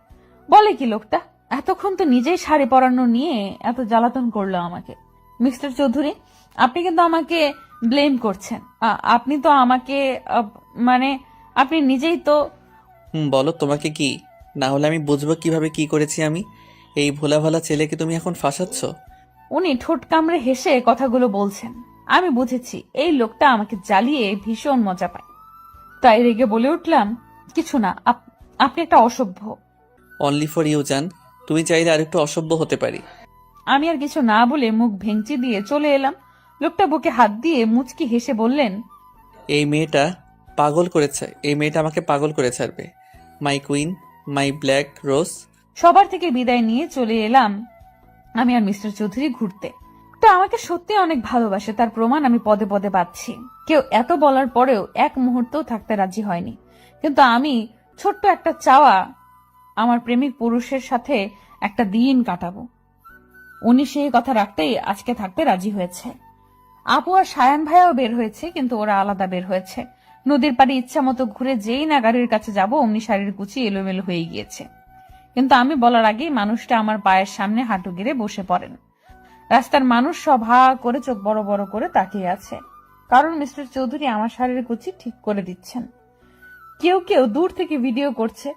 বলে কি লোকটা? এতক্ষণ তো নিজেই শাড়ি পরানো নিয়ে এত জ্বালাতন করলো আমাকে। মিস্টার চৌধুরী, আপনি কিন্তু আমাকে ব্লেম করছেন। আপনি তো আমাকে মানে আপনি নিজেই তো। বলো তোমাকে কি? না হলে আমি বুঝবো কিভাবে কি করেছি আমি। এই ভোলা ভালা ছেলেকে তুমি এখন ফাঁসাচ্ছ। উনি ঠোঁট কামড়ে হেসে কথাগুলো বলছেন। আমি বুঝেছি এই লোকটা আমাকে জ্বালিয়ে ভীষণ মজা পায়, তাই রেগে বলে উঠলাম, কিছু না, আপনি একটা অসভ্য। অনলি ফর ইউ জান। তুমি চাইলে আর একটু অসভ্য হতে পারি। আমি আর কিছু না বলে মুখ ভেঙচি দিয়ে চলে এলাম। লোকটা বুকে হাত দিয়ে মুচকি হেসে বললেন, এই মেয়েটা আমাকে পাগল করে ছাড়বে। মাই কুইন, মাই ব্ল্যাক রোজ। সবার থেকে বিদায় নিয়ে চলে এলাম আমি আর মিস্টার চৌধুরী ঘুরতে। তা আমাকে সত্যি অনেক ভালোবাসে, তার প্রমাণ আমি পদে পদে পাচ্ছি। কেউ এত বলার পরেও এক মুহূর্তও থাকতে রাজি হয়নি, কিন্তু আমি ছোট্ট একটা চাওয়া, আমার প্রেমিক পুরুষের সাথে একটা দিন কাটাবো। উনি সেই কথা রাখতেই আজকে থাকতে রাজি হয়েছে। আপু আর সায়ান ভাইয়াও বের হয়েছে, কিন্তু ওরা আলাদা বের হয়েছে। নদীর পাড়ে ইচ্ছা মতো ঘুরে যেই না গাড়ির কাছে যাব, অমনি শাড়ির কুচি এলোমেলো হয়ে গিয়েছে। কিন্তু আমি বলার আগেই মানুষটা আমার পায়ের সামনে হাঁটু গেড়ে বসে পড়েন। রাস্তার মানুষ সব হা করে চোখ বড় বড় করে তাকিয়ে আছে, কারণ মিস্টার চৌধুরী আমার শাড়ির কুচি ঠিক করে দিচ্ছেন। কেউ কেউ দূর থেকে ভিডিও করছে।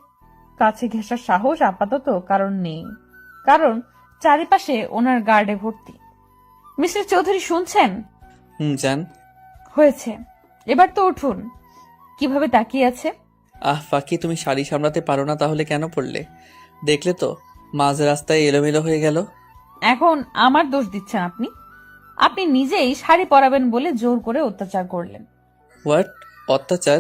কাছে ঘেঁষার সাহস আপাতত কারণ নেই, কারণ চারিপাশে ওনার গার্ডে ভর্তি। মিস্টার চৌধুরী শুনছেন? জান। হয়েছে, এবার তো উঠুন। কিভাবে তাকিয়ে আছে? ফাঁকি, তুমি শাড়ি সামলাতে পারো না তাহলে কেন পড়লে? দেখলে তো মাঝ রাস্তায় এলোমেলো হয়ে গেল। এখন আমার দোষ দিচ্ছেন আপনি। আপনি নিজেই শাড়ি পরাবেন বলে জোর করে অত্যাচার করলেন। হোয়াট? অত্যাচার?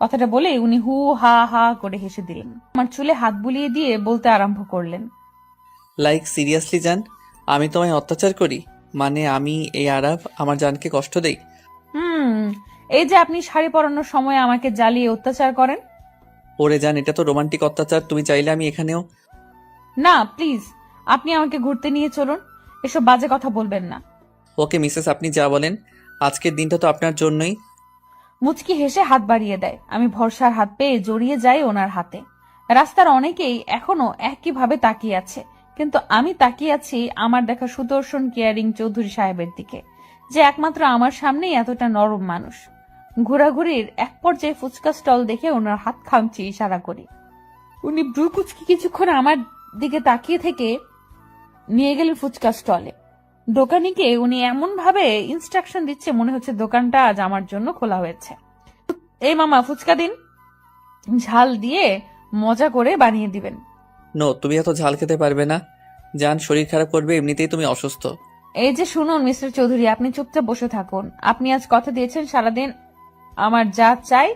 কথাটা বলে উনি হু হা হা করে হেসে দিলেন। আমার চুলে হাত বুলিয়ে দিয়ে বলতে আরম্ভ করলেন, লাইক সিরিয়াসলি জান, আমি তোমায় অত্যাচার করি? মানে আমি এই আরাফ আমার জানকে কষ্ট দেই? এই যে আপনি শাড়ি পরানোর সময় আমাকে জ্বালিয়ে অত্যাচার করেন। ওরে জান, এটা তো রোমান্টিক অত্যাচার। তুমি চাইলে আমি এখানেও। না প্লিজ, আপনি আমাকে ঘুরতে নিয়ে চলুন, এসব বাজে কথা বলবেন না। ওকে মিসেস, আপনি যা বলেন। আজকের দিনটা তো আপনার জন্যই। মুচকি হেসে হাত বাড়িয়ে দেয়। আমি ভরসার হাত পেয়ে জড়িয়ে যাই ওনার হাতে। রাস্তার অনেকেই এখনো একইভাবে তাকিয়ে আছে, কিন্তু আমি তাকিয়ে আছি আমার দেখা সুদর্শন কেয়ারিং চৌধুরী সাহেবের দিকে, যে একমাত্র আমার সামনেই এতটা নরম মানুষ। ঘোরাঘুরির এক পর্যায়ে ফুচকা স্টল দেখে ওনার হাত খামচি ইশারা করি। উনি ব্রু কুচকি কিছুক্ষণ আমার দিকে তাকিয়ে থেকে নিয়ে গেলেন ফুচকা স্টলে। দোকানিকে উনি এমন ভাবে ইনস্ট্রাকশন দিচ্ছে মনে হচ্ছে দোকানটা আজ আমার জন্য খোলা হয়েছে। এই মামা, ফুচকা দিন, ঝাল দিয়ে মজা করে বানিয়ে দিবেন। নো, তুমি এত ঝাল খেতে পারবে না জান, শরীর খারাপ করবে, এমনিতেই তুমি অসুস্থ। এই যে শুনুন মিস্টার চৌধুরী, আপনি চুপচাপ বসে থাকুন। আপনি আজ কথা দিয়েছেন সারাদিন আমার যা চাই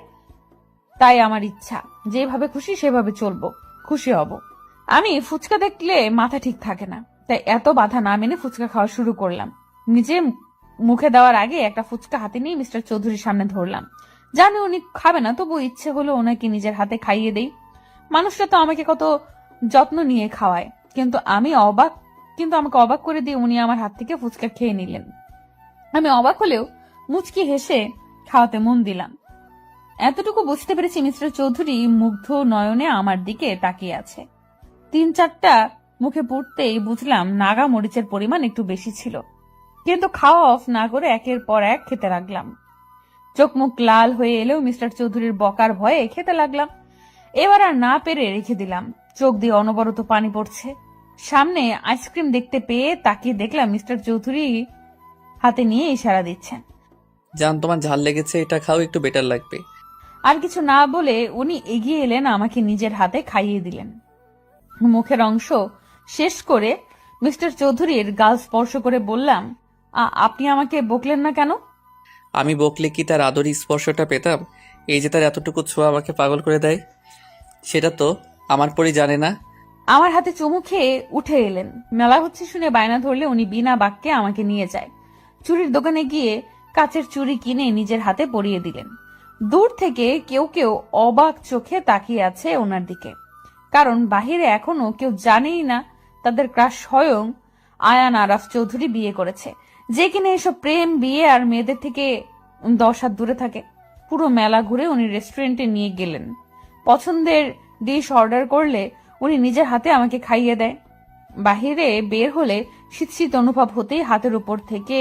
তাই আমার ইচ্ছা, যেভাবে খুশি সেভাবে চলবো, খুশি হব। আমি ফুচকা দেখলে মাথা ঠিক থাকে না, তাই এত বাধা না মেনে ফুচকা খাওয়া শুরু করলাম। নিজে মুখে দেওয়ার আগে একটা ফুচকা হাতে নিয়ে মিস্টার চৌধুরীর সামনে ধরলাম। জানি উনি খাবে না, তবু ইচ্ছে হলো ওনাকে নিজের হাতে খাইয়ে দেই। মানুষটা তো আমাকে কত যত্ন নিয়ে খাওয়ায়, কিন্তু আমাকে অবাক করে দিয়ে উনি আমার হাত থেকে ফুচকা খেয়ে নিলেন। আমি অবাক হলেও মুচকি হেসে খাওয়াতে মন দিলাম। এতটুকু বুঝতে পেরেছি মিস্টার চৌধুরী মুগ্ধ নয়নে আমার দিকে তাকিয়ে আছে। 3-4টা মুখে পড়তেই বুঝলাম নাগা মরিচের পরিমাণ একটু বেশি ছিল, কিন্তু খাওয়া অফ না করে একের পর এক খেতে লাগলাম। চোখ মুখ লাল হয়ে এলেও মিস্টার চৌধুরীর বকার ভয়ে খেতে লাগলাম। এবার আর না পেরে রেখে দিলাম। চোখ দিয়ে অনবরত পানি পড়ছে। সামনে আইসক্রিম দেখতে পেয়ে তাকিয়ে দেখলাম মিস্টার চৌধুরী হাতে নিয়ে ইশারা দিচ্ছেন। জান, তোমার ঝাল লেগেছে, এটা খাও, একটু বেটার লাগবে। আর কিছু না বলে উনি এগিয়ে এলেন, আমাকে নিজের হাতে খাইয়ে দিলেন। মুখের অংশ শেষ করে মিস্টার চৌধুরীর গাল স্পর্শ করে বললাম, আপনি আমাকে বকলেন না কেন? আমি বকলে কি তার আদরি স্পর্শটা পেতাম? এই যে তার এতটুকু ছোঁয়া আমাকে পাগল করে দেয়, সেটা তো আমার পরই জানে না। আমার হাতে চুমু খেয়ে উঠে এলেন। মেলা হচ্ছে শুনে বায়না ধরলে উনি বিনা বাক্যে আমাকে নিয়ে যায়। চুরির দোকানে গিয়ে কাচের চুড়ি কিনে নিজের হাতে পরিয়ে দিলেন। দূর থেকে কেউ কেউ অবাক চোখে তাকিয়ে আছে ওনার দিকে, কারণ বাহিরে এখনো কেউ জানেই না তাদের ক্রাশ স্বয়ং আয়ান আরাফ চৌধুরী বিয়ে করেছে, যে কিনা এসব প্রেম বিয়ে আর মেয়েদের থেকে 10 হাত দূরে থাকে। পুরো মেলা ঘুরে উনি রেস্টুরেন্টে নিয়ে গেলেন। পছন্দের ডিশ অর্ডার করলে উনি নিজের হাতে আমাকে খাইয়ে দেয়। বাহিরে বের হলে শীত শীত অনুভব হতেই হাতের উপর থেকে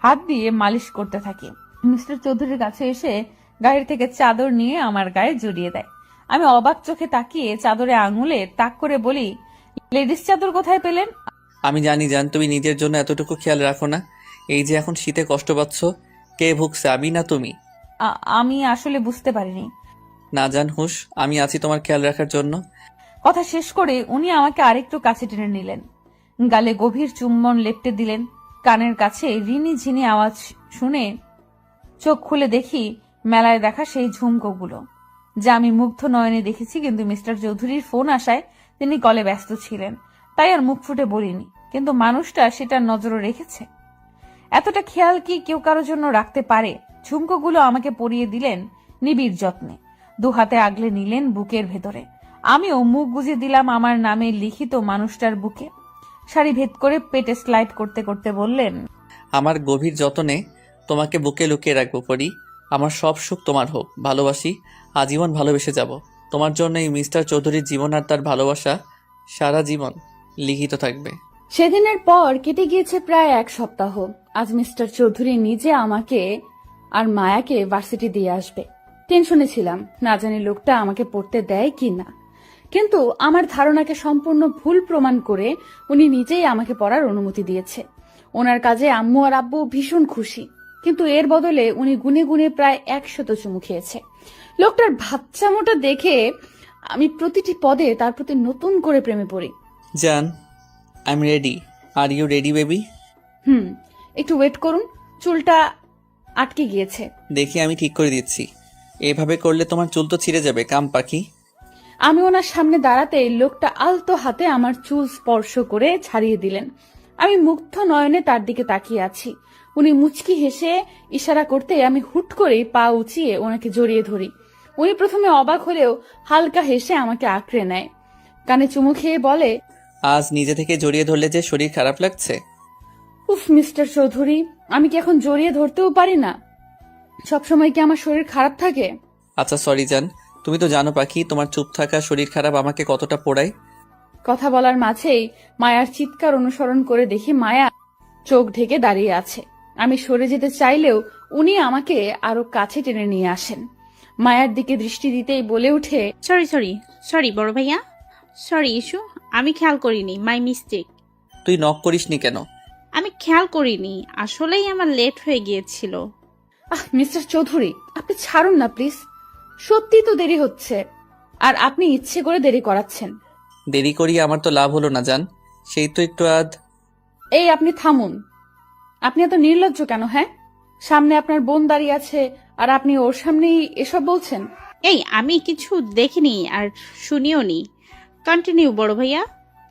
হাত দিয়ে মালিশ করতে থাকি। মিস্টার চৌধুরীর কাছে এসে গাড়ি থেকে চাদর নিয়ে আমার গায়ে জড়িয়ে দেয়। আমি অবাক চোখে তাকিয়ে চাদরে আঙুলে তাক করে বলি, লেডিস চাদর কোথায় পেলেন? আমি জানি জান, তুমি নিজের জন্য এতটুকু খেয়াল রাখো না। এই যে এখন শীতে কষ্ট পাচ্ছ, কে ভুগছে, আমি না তুমি? আমি আসলে বুঝতে পারিনি। না জান হুশ, আমি আছি তোমার খেয়াল রাখার জন্য। কথা শেষ করে উনি আমাকে আরেকটু কাছে টেনে নিলেন, গালে গভীর চুম্বন লেপটে দিলেন। কানের কাছে রিনি ঝিনি আওয়াজ শুনে চোখ খুলে দেখি মেলায় দেখা সেই ঝুমকোগুলো, যা আমি মুগ্ধ নয়নে দেখেছি, কিন্তু মিস্টার চৌধুরীর ফোন আসায় তিনি কলে ব্যস্ত ছিলেন, তাই আর মুখ ফুটে বলিনি। কিন্তু মানুষটা সেটা নজরে রেখেছে। এতটা খেয়াল কি কেউ কারোর জন্য রাখতে পারে? ঝুমকোগুলো আমাকে পরিয়ে দিলেন নিবিড় যত্নে, 2 হাতে আগলে নিলেন বুকের ভেতরে। আমিও মুখ গুজে দিলাম আমার নামে লিখিত মানুষটার বুকে। শাড়ি ভেদ করে পেটে স্লাইড করতে করতে বললেন, আমার গভীর যতনে তোমাকে বুকে লুকিয়ে রাখবো পরি। আমার সব সুখ তোমার হোক, ভালোবাসি, আজীবন ভালোবেসে যাব। তোমার জন্য এই মিস্টার চৌধুরীর জীবন আর তার ভালোবাসা সারা জীবন লিখিত থাকবে। সেদিনের পর কেটে গিয়েছে প্রায় 1 সপ্তাহ। আজ মিস্টার চৌধুরী নিজে আমাকে আর মায়াকে ভার্সিটি দিয়ে আসবে। টেনশনে ছিলাম, না জানি লোকটা আমাকে পড়তে দেয় কি না। কিন্তু আমার ধারণাকে সম্পূর্ণ ভুল প্রমাণ করে উনি নিজেই আমাকে পড়ার অনুমতি দিয়েছে। ওনার কাজে আম্মু আর আব্বু ভীষণ খুশি, কিন্তু এর বদলে উনি গুনে গুনে প্রায় 100 চুমু খেয়েছে। লোকটার বাচ্চামোটা দেখে আমি প্রতিটি পদে তার প্রতি নতুন করে প্রেমে পড়ি। জান, I am ready. Are you ready baby? একটু ওয়েট করুন, চুলটা আটকে গিয়েছে। দেখি আমি ঠিক করে দিচ্ছি। এভাবে করলে তোমার চুল তো ছিঁড়ে যাবে, কাম পাখি। আমি ওনার সামনে দাঁড়াতেই লোকটা আলতো হাতে আমার চুল স্পর্শ করে ছাড়িয়ে দিলেন। আমি মুগ্ধ নয়নে তার দিকে তাকিয়ে আছি। উনি মুচকি হেসে ইশারা করতে আমি হুট করেই পা উঁচিয়ে ওনাকে জড়িয়ে ধরি। উনি প্রথমে অবাক হলেও হালকা হেসে আমাকে আঁকড়ে নেয়, কানে চুমু খেয়ে বলে, আজ নিজে থেকে জড়িয়ে ধরলে যে শরীর খারাপ লাগছে। উফ মিস্টার চৌধুরী, আমি কি এখন জড়িয়ে ধরতেও পারি না? সবসময় কি আমার শরীর খারাপ থাকে? আচ্ছা সরি জান, তুমি তো জানো পাখি তোমার চুপ থাকা শরীর খারাপ আমাকে কতটা পোড়ায়। কথা বলার মাঝেই মায়ার চিৎকার অনুসরণ করে দেখি মায়া চোখ ঢেকে দাঁড়িয়ে আছে। আমি সরে যেতে চাইলেও উনি আমাকে আরো কাছে টেনে নিয়ে আসেন। মায়ার দিকে দৃষ্টি দিতেই বলে উঠে, সরি বড় ভাইয়া, সরি ইস্যু, আমি খেয়াল করিনি, মাই মিস্টেক। তুই নক করিসনি কেন? আমি খেয়াল করিনি, আসলেই আমার লেট হয়ে গিয়েছিল। মিস্টার চৌধুরী, আপনি ছাড়ুন না প্লিজ, সত্যি তো দেরি হচ্ছে, আর আপনি ইচ্ছে করে দেরি করাচ্ছেন। দেরি করিয়ে আমার তো লাভ হলো না জান, সেই তো একটু এই আপনি থামুন, আপনি এত নির্লজ্জ কেন? হ্যাঁ, সামনে আপনার বোন দাঁড়িয়ে আছে আর আপনি ওর সামনেই এসব বলছেন। এই আমি কিছু দেখিনি আর শুনিও নি। কন্টিনিউ বড় ভাইয়া,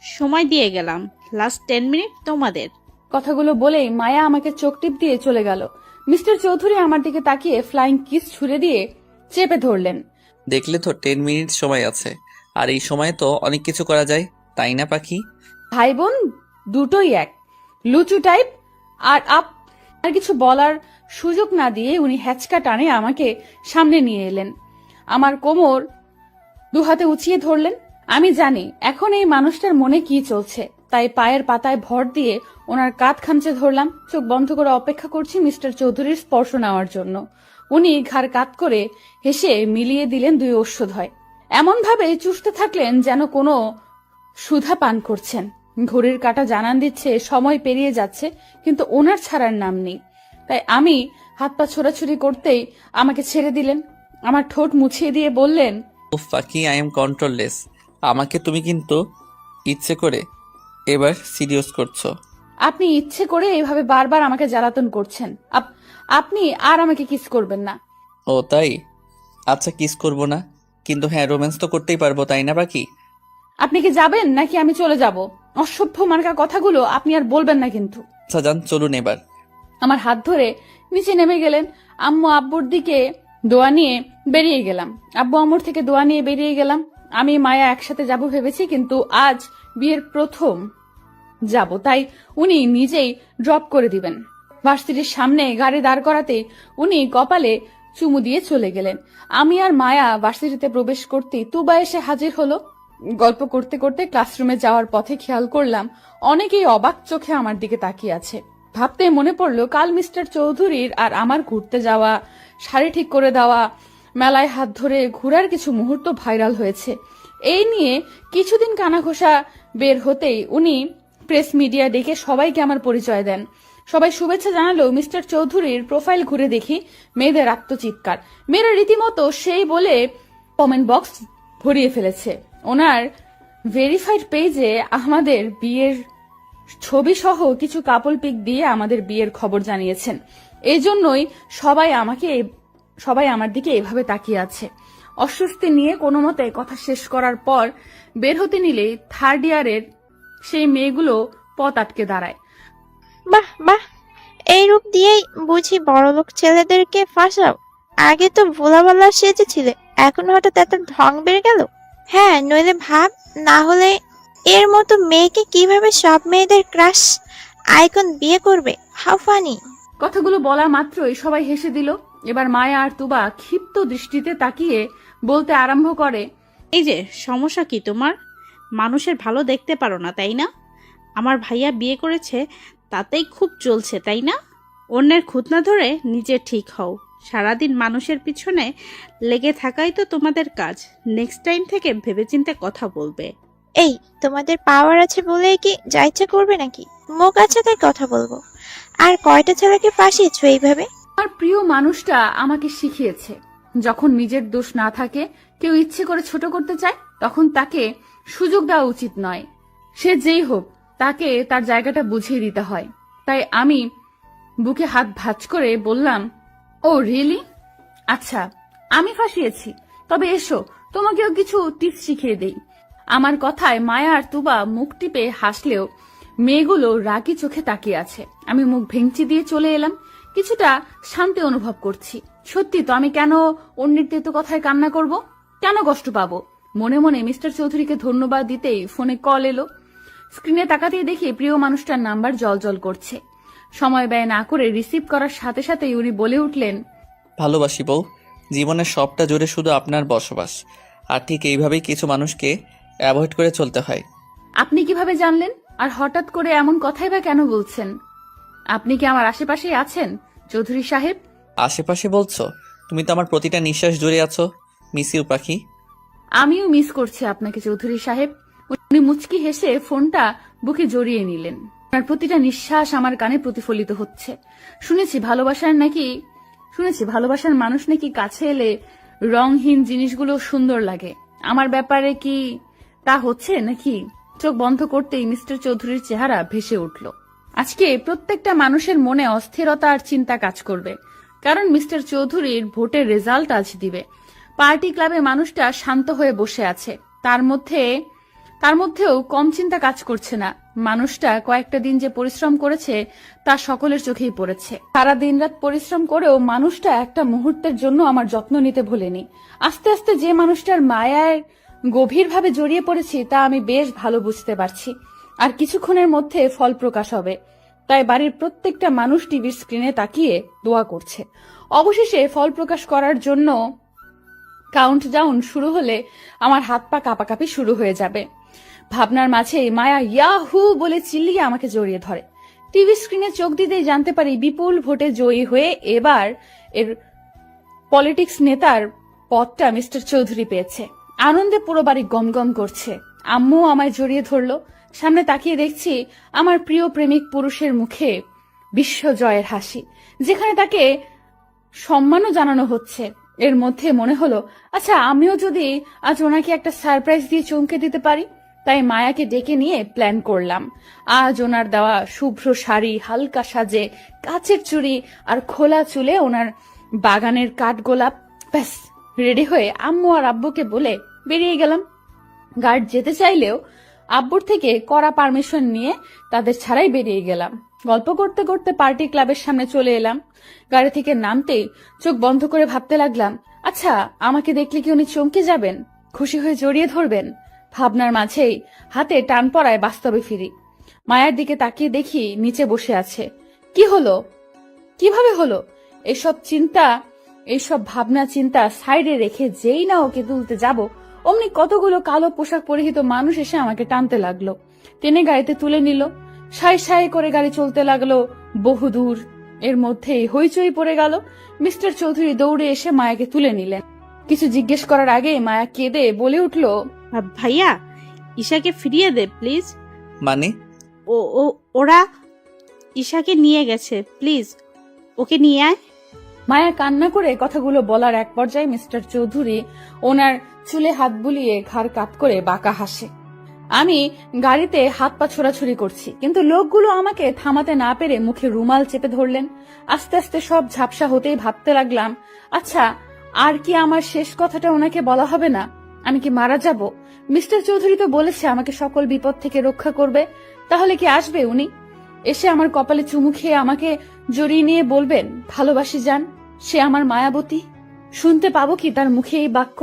সময় দিয়ে গেলাম, লাস্ট 10 মিনিট তোমাদের। কথাগুলো বলেই মায়া আমাকে চোখ টিপ দিয়ে চলে গেল। মিস্টার চৌধুরী আমার দিকে তাকিয়ে ফ্লাইং কিস ছুড়ে দিয়ে চেপে ধরলেন। দেখলে তো 10 মিনিট সময় আছে, আর এই সময় তো অনেক কিছু করা যায়, তাই না পাখি? ভাই বোন দুটোই এক, লুচু টাইপ। আর কিছু বলার সুযোগ না দিয়ে উনি হ্যাচকা টানে আমাকে সামনে নিয়ে এলেন। আমার কোমর দুহাতে উঁচিয়ে ধরলেন। আমি জানি এখন এই মানুষটার মনে কি চলছে, তাই পায়ের পাতায় ভর দিয়ে ওনার কাঁধ খামচে ধরলাম। চোখ বন্ধ করে অপেক্ষা করছি মিস্টার চৌধুরীর স্পর্শ নেওয়ার জন্য। উনি ঘাড় কাত করে হেসে মিলিয়ে দিলেন দুই ওষ্ঠদ্বয়, এমন ভাবে চুষতে থাকলেন যেন কোনো সুধা পান করছেন। ঘড়ির কাঁটা জানান দিচ্ছে সময় পেরিয়ে যাচ্ছে, কিন্তু ওনার ছাড়ার নাম নেই। তাই আমি হাত পা ছোড়াছুড়ি করতেই আমাকে ছেড়ে দিলেন। আমার ঠোঁট মুছিয়ে দিয়ে বললেন, উফ পাখি, আই এম কন্ট্রোললেস। আমাকে তুমি কিন্তু ইচ্ছে করে এবার সিরিয়াস করছো। আপনি ইচ্ছে করে এইভাবে বারবার আমাকে জ্বালাতন করছেন। আপনি আর আমাকে কিস করবেন না। ও তাই? আচ্ছা কিস করব না, কিন্তু হ্যাঁ রোম্যান্স তো করতেই পারবো, তাই না পাখি? আপনি কি যাবেন নাকি আমি চলে যাব? অসভ্য মার্কা কথাগুলো আপনি আর বলবেন না কিন্তু। আচ্ছা যান, চলুন এবার। আমার হাত ধরে নিচে নেমে গেলেন। আম্মু আব্বুর দিকে দোয়া নিয়ে বেরিয়ে গেলাম। আব্বু আম্মুর থেকে দোয়া নিয়ে বেরিয়ে গেলাম। আমি মায়া একসাথে যাব ভেবেছি, কিন্তু আজ বিয়ের প্রথম যাব, তাই উনি নিজেই ড্রপ করে দিবেন। ভার্সিটির সামনে গাড়ি দাঁড় করাতে উনি কপালে চুমু দিয়ে চলে গেলেন। আমি আর মায়া ভার্সিটিতে প্রবেশ করতেই তুবা এসে হাজির হলো। গল্প করতে করতে ক্লাসরুমে যাওয়ার পথে খেয়াল করলাম অনেকেই অবাক চোখে আমার দিকে তাকিয়ে আছে। ভাবতে মনে পড়লো কাল মিস্টার চৌধুরীর আর আমার ঘুরতে যাওয়া, শাড়ি ঠিক করে দেওয়া, মেলায় হাত ধরে ঘোরার কিছু মুহূর্ত ভাইরাল হয়েছে। এই নিয়ে কিছুদিন কানাঘোষা বের হতেই উনি প্রেস মিডিয়া ডেকে সবাইকে আমার পরিচয় দেন। সবাই শুভেচ্ছা জানালেও মিস্টার চৌধুরীর প্রোফাইল ঘুরে দেখি মেয়েদের আত্মচিৎকার। মেয়েরা রীতিমতো সেই বলে কমেন্ট বক্স ভরিয়ে ফেলেছে। ওনার ভেরিফাইড পেজে আমাদের বিয়ের ছবি সহ কিছু কাপল পিক দিয়ে আমাদের বিয়ের খবর জানিয়েছেন। এই জন্যই সবাই আমার দিকে এভাবে তাকিয়ে আছে। অস্বস্তি নিয়ে কোনো মতে কথা শেষ করার পর বের হতে নিলেই থার্ড ইয়ারের সেই মেয়েগুলো পথ আটকে দাঁড়ায়। বাহ বাহ, এই রূপ দিয়েই বুঝি বড়লোক ছেলেদেরকে ফাঁসাও? আগে তো ভোলাবালা সেজেছিলে, এখন হঠাৎ এত ঢং বেড়ে গেল। হ্যাঁ, নইলে ভাব, না হলে এর মতো মেয়েকে কিভাবে সব মেয়েদের ক্রাশ আইকন বিয়ে করবে? How funny. কথাগুলো বলা মাত্রই সবাই হেসে দিল। এবার মায়া আর তুবা ক্ষিপ্ত দৃষ্টিতে তাকিয়ে বলতে আরম্ভ করে, এই যে সমস্যা কি তোমার? মানুষের ভালো দেখতে পারো না, তাই না? আমার ভাইয়া বিয়ে করেছে, তাতেই খুব চলছে, তাই না? অন্যের খুঁত না ধরে নিজে ঠিক হও। সারাদিন মানুষের পিছনে লেগে থাকাই তো তোমাদের কাজ। নেক্সট টাইম থেকে ভেবেচিন্তে কথা বলবে। এই, তোমাদের পাওয়ার আছে বলেই কি যা ইচ্ছা করবে নাকি? মুখ আছে তাই কথা বলবো। আর কয়টা ছেলেকে ফাঁসিয়েছো এইভাবে? আমার প্রিয় মানুষটা আমাকে শিখিয়েছে, যখন নিজের দোষ না থাকে, কেউ ইচ্ছে করে ছোট করতে চায়, তখন তাকে সুযোগ দেওয়া উচিত নয়। সে যেই হোক, তাকে তার জায়গাটা বুঝিয়ে দিতে হয়। তাই আমি বুকে হাত ভাঁজ করে বললাম, ও রিয়েলি? আচ্ছা, আমি ফাঁসিয়েছি? তবে এসো, তোমাকেও কিছু টিপস শিখিয়ে দেই। আমার কথায় মায়া আর তুবা মুখ টিপে হাসলেও মেয়েগুলো রাগী চোখে তাকিয়ে আছে। আমি মুখ ভেঙচি দিয়ে চলে এলাম। কিছুটা শান্তি অনুভব করছি। সত্যি তো, আমি কেন অন্যের তেতো কথায় কান্না করব? কেন কষ্ট পাবো? মনে মনে মিস্টার চৌধুরীকে ধন্যবাদ দিতেই ফোনে কল এলো। স্ক্রিনে তাকাতেই দেখি প্রিয় মানুষটার নাম্বার জলজল করছে। সময় ব্যয় না করে রিসিভ করার সাথে সাথেই উনি বলে উঠলেন, ভালোবাসি বউ, জীবনের সবটা জুড়ে শুধু আপনার বসবাস। আর ঠিক এইভাবেই কিছু মানুষকে অ্যাভয়েড করে চলতে হয়। আপনি কিভাবে জানলেন? আর হঠাৎ করে এমন কথাই বা কেন বলছেন? আপনি কি আমার আশেপাশেই আছেন চৌধুরী সাহেব? আশেপাশে বলছো? তুমি তো আমার প্রতিটা নিঃশ্বাস জুড়ে আছো মিস ইউ পাখি। আমিও মিস করছি আপনাকে চৌধুরী সাহেব। উনি মুচকি হেসে ফোনটা বুকে জড়িয়ে নিলেন। আপনার প্রতিটা নিঃশ্বাস আমার কানে প্রতিফলিত হচ্ছে। শুনেছি ভালোবাসার মানুষ নাকি কাছে এলে রংহীন জিনিসগুলো সুন্দর লাগে। আমার ব্যাপারে কি তা হচ্ছে নাকি? চোখ বন্ধ করতেই মিস্টার চৌধুরীর চেহারা ভেসে উঠল। আজকে প্রত্যেকটা মানুষের মনে অস্থিরতা আর চিন্তা কাজ করবে, কারণ মিস্টার চৌধুরীর ভোটের রেজাল্ট আজ দিবে। পার্টি ক্লাবে মানুষটা শান্ত হয়ে বসে আছে। তার মধ্যেও কম চিন্তা কাজ করছে না। মানুষটা কয়েকটা দিন যে পরিশ্রম করেছে তা সকলের চোখেই পড়েছে। সারা দিন রাত পরিশ্রম করেও মানুষটা একটা মুহূর্তের জন্য আমার যত্ন নিতে ভোলেনি। আস্তে আস্তে যে মানুষটার মায়ায় গভীরভাবে জড়িয়ে পড়েছি তা আমি বেশ ভালো বুঝতে পারছি। আর কিছুক্ষণের মধ্যে ফল প্রকাশ হবে। তাই বাড়ির প্রত্যেকটা মানুষ টিভির স্ক্রিনে তাকিয়ে দোয়া করছে। অবশেষে ফল প্রকাশ করার জন্য কাউন্টডাউন শুরু হলে আমার হাত পা কাঁপাকাঁপি শুরু হয়ে যাবে। ভাবনার মাঝে মায়া ইয়াহু বলে চিল্লিয়ে আমাকে জড়িয়ে ধরে। টিভি স্ক্রিনে চোখ দিতেই জানতে পারি বিপুল ভোটে জয়ী হয়ে এবার এর পলিটিক্স নেতার পদটা মিস্টার চৌধুরী পেয়েছে। আনন্দে পুরো বাড়ি গমগম করছে। আম্মু আমায় জড়িয়ে ধরলো। সামনে তাকিয়ে দেখছি আমার প্রিয় প্রেমিক পুরুষের মুখে বিশ্বজয়ের হাসি, যেখানে তাকে সম্মানও জানানো হচ্ছে। এর মধ্যে মনে হলো, আচ্ছা আমিও যদি আজ ওনাকে একটা সারপ্রাইজ দিয়ে চমকে দিতে পারি। তাই মায়াকে ডেকে নিয়ে প্ল্যান করলাম। আজ ওনার দেওয়া শুভ্র শাড়ি, হালকা সাজে, কাচের চুড়ি আর খোলা চুলে ওনার বাগানের কাঠগোলাপ, ব্যাস রেডি হয়ে আম্মু আর আব্বুকে বলে বেরিয়ে গেলাম। গার্ড যেতে চাইলেও আব্বুর থেকে কড়া পারমিশন নিয়ে তাদের ছাড়াই বেরিয়ে গেলাম। গল্প করতে করতে পার্টি ক্লাবের সামনে চলে এলাম। গাড়ি থেকে নামতেই চোখ বন্ধ করে ভাবতে লাগলাম, আচ্ছা আমাকে দেখলে কি উনি চমকে যাবেন, খুশি হয়ে জড়িয়ে ধরবেন? ভাবনার মাঝেই হাতে টান পড়ায় বাস্তবে ফিরি। মায়ের দিকে তাকিয়ে দেখি নিচে বসে আছে। কি হলো? কিভাবে হলো? এইসব ভাবনা চিন্তা সাইডে রেখে যেই না ওকে তুলতে যাব, অমনি কতগুলো কালো পোশাক পরিহিত মানুষ এসে আমাকে টানতে লাগলো। টেনে গাড়িতে তুলে নিল। সাই সাই করে গাড়ি চলতে লাগলো বহুদূর। এর মধ্যেই হইচই পড়ে গেল। মিস্টার চৌধুরী দৌড়ে এসে মায়াকে তুলে নিলেন। কিছু জিজ্ঞেস করার আগে মায়া কেঁদে বলে উঠল, ভাইয়া, ঈশাকে ফিরিয়ে দে প্লিজ। মানে? ওরা ঈশাকে নিয়ে গেছে, প্লিজ ওকে নিয়ে আয়। মায়া কান্না করে কথাগুলো বলার এক পর্যায়ে মিস্টার চৌধুরী ওনার চুলে হাত বুলিয়ে ঘাড় কাত করে বাঁকা হাসে। আমি গাড়িতে হাত পা ছোড়াছুড়ি করছি, কিন্তু লোকগুলো আমাকে থামাতে না পেরে মুখে রুমাল চেপে ধরলেন। আস্তে আস্তে সব ঝাপসা হতেই ভাবতে লাগলাম, আচ্ছা আর কি আমার শেষ কথাটা ওনাকে বলা হবে না? আমি কি মারা যাব? মিস্টার চৌধুরী তো বলেছে আমাকে সকল বিপদ থেকে রক্ষা করবে। তাহলে কি আসবে উনি? এসে আমার কপালে চুমু খেয়ে আমাকে জড়িয়ে নিয়ে বলবেন, ভালোবাসি যান, সে আমার মায়াবতী? শুনতে পাবো কি তার মুখে এই বাক্য?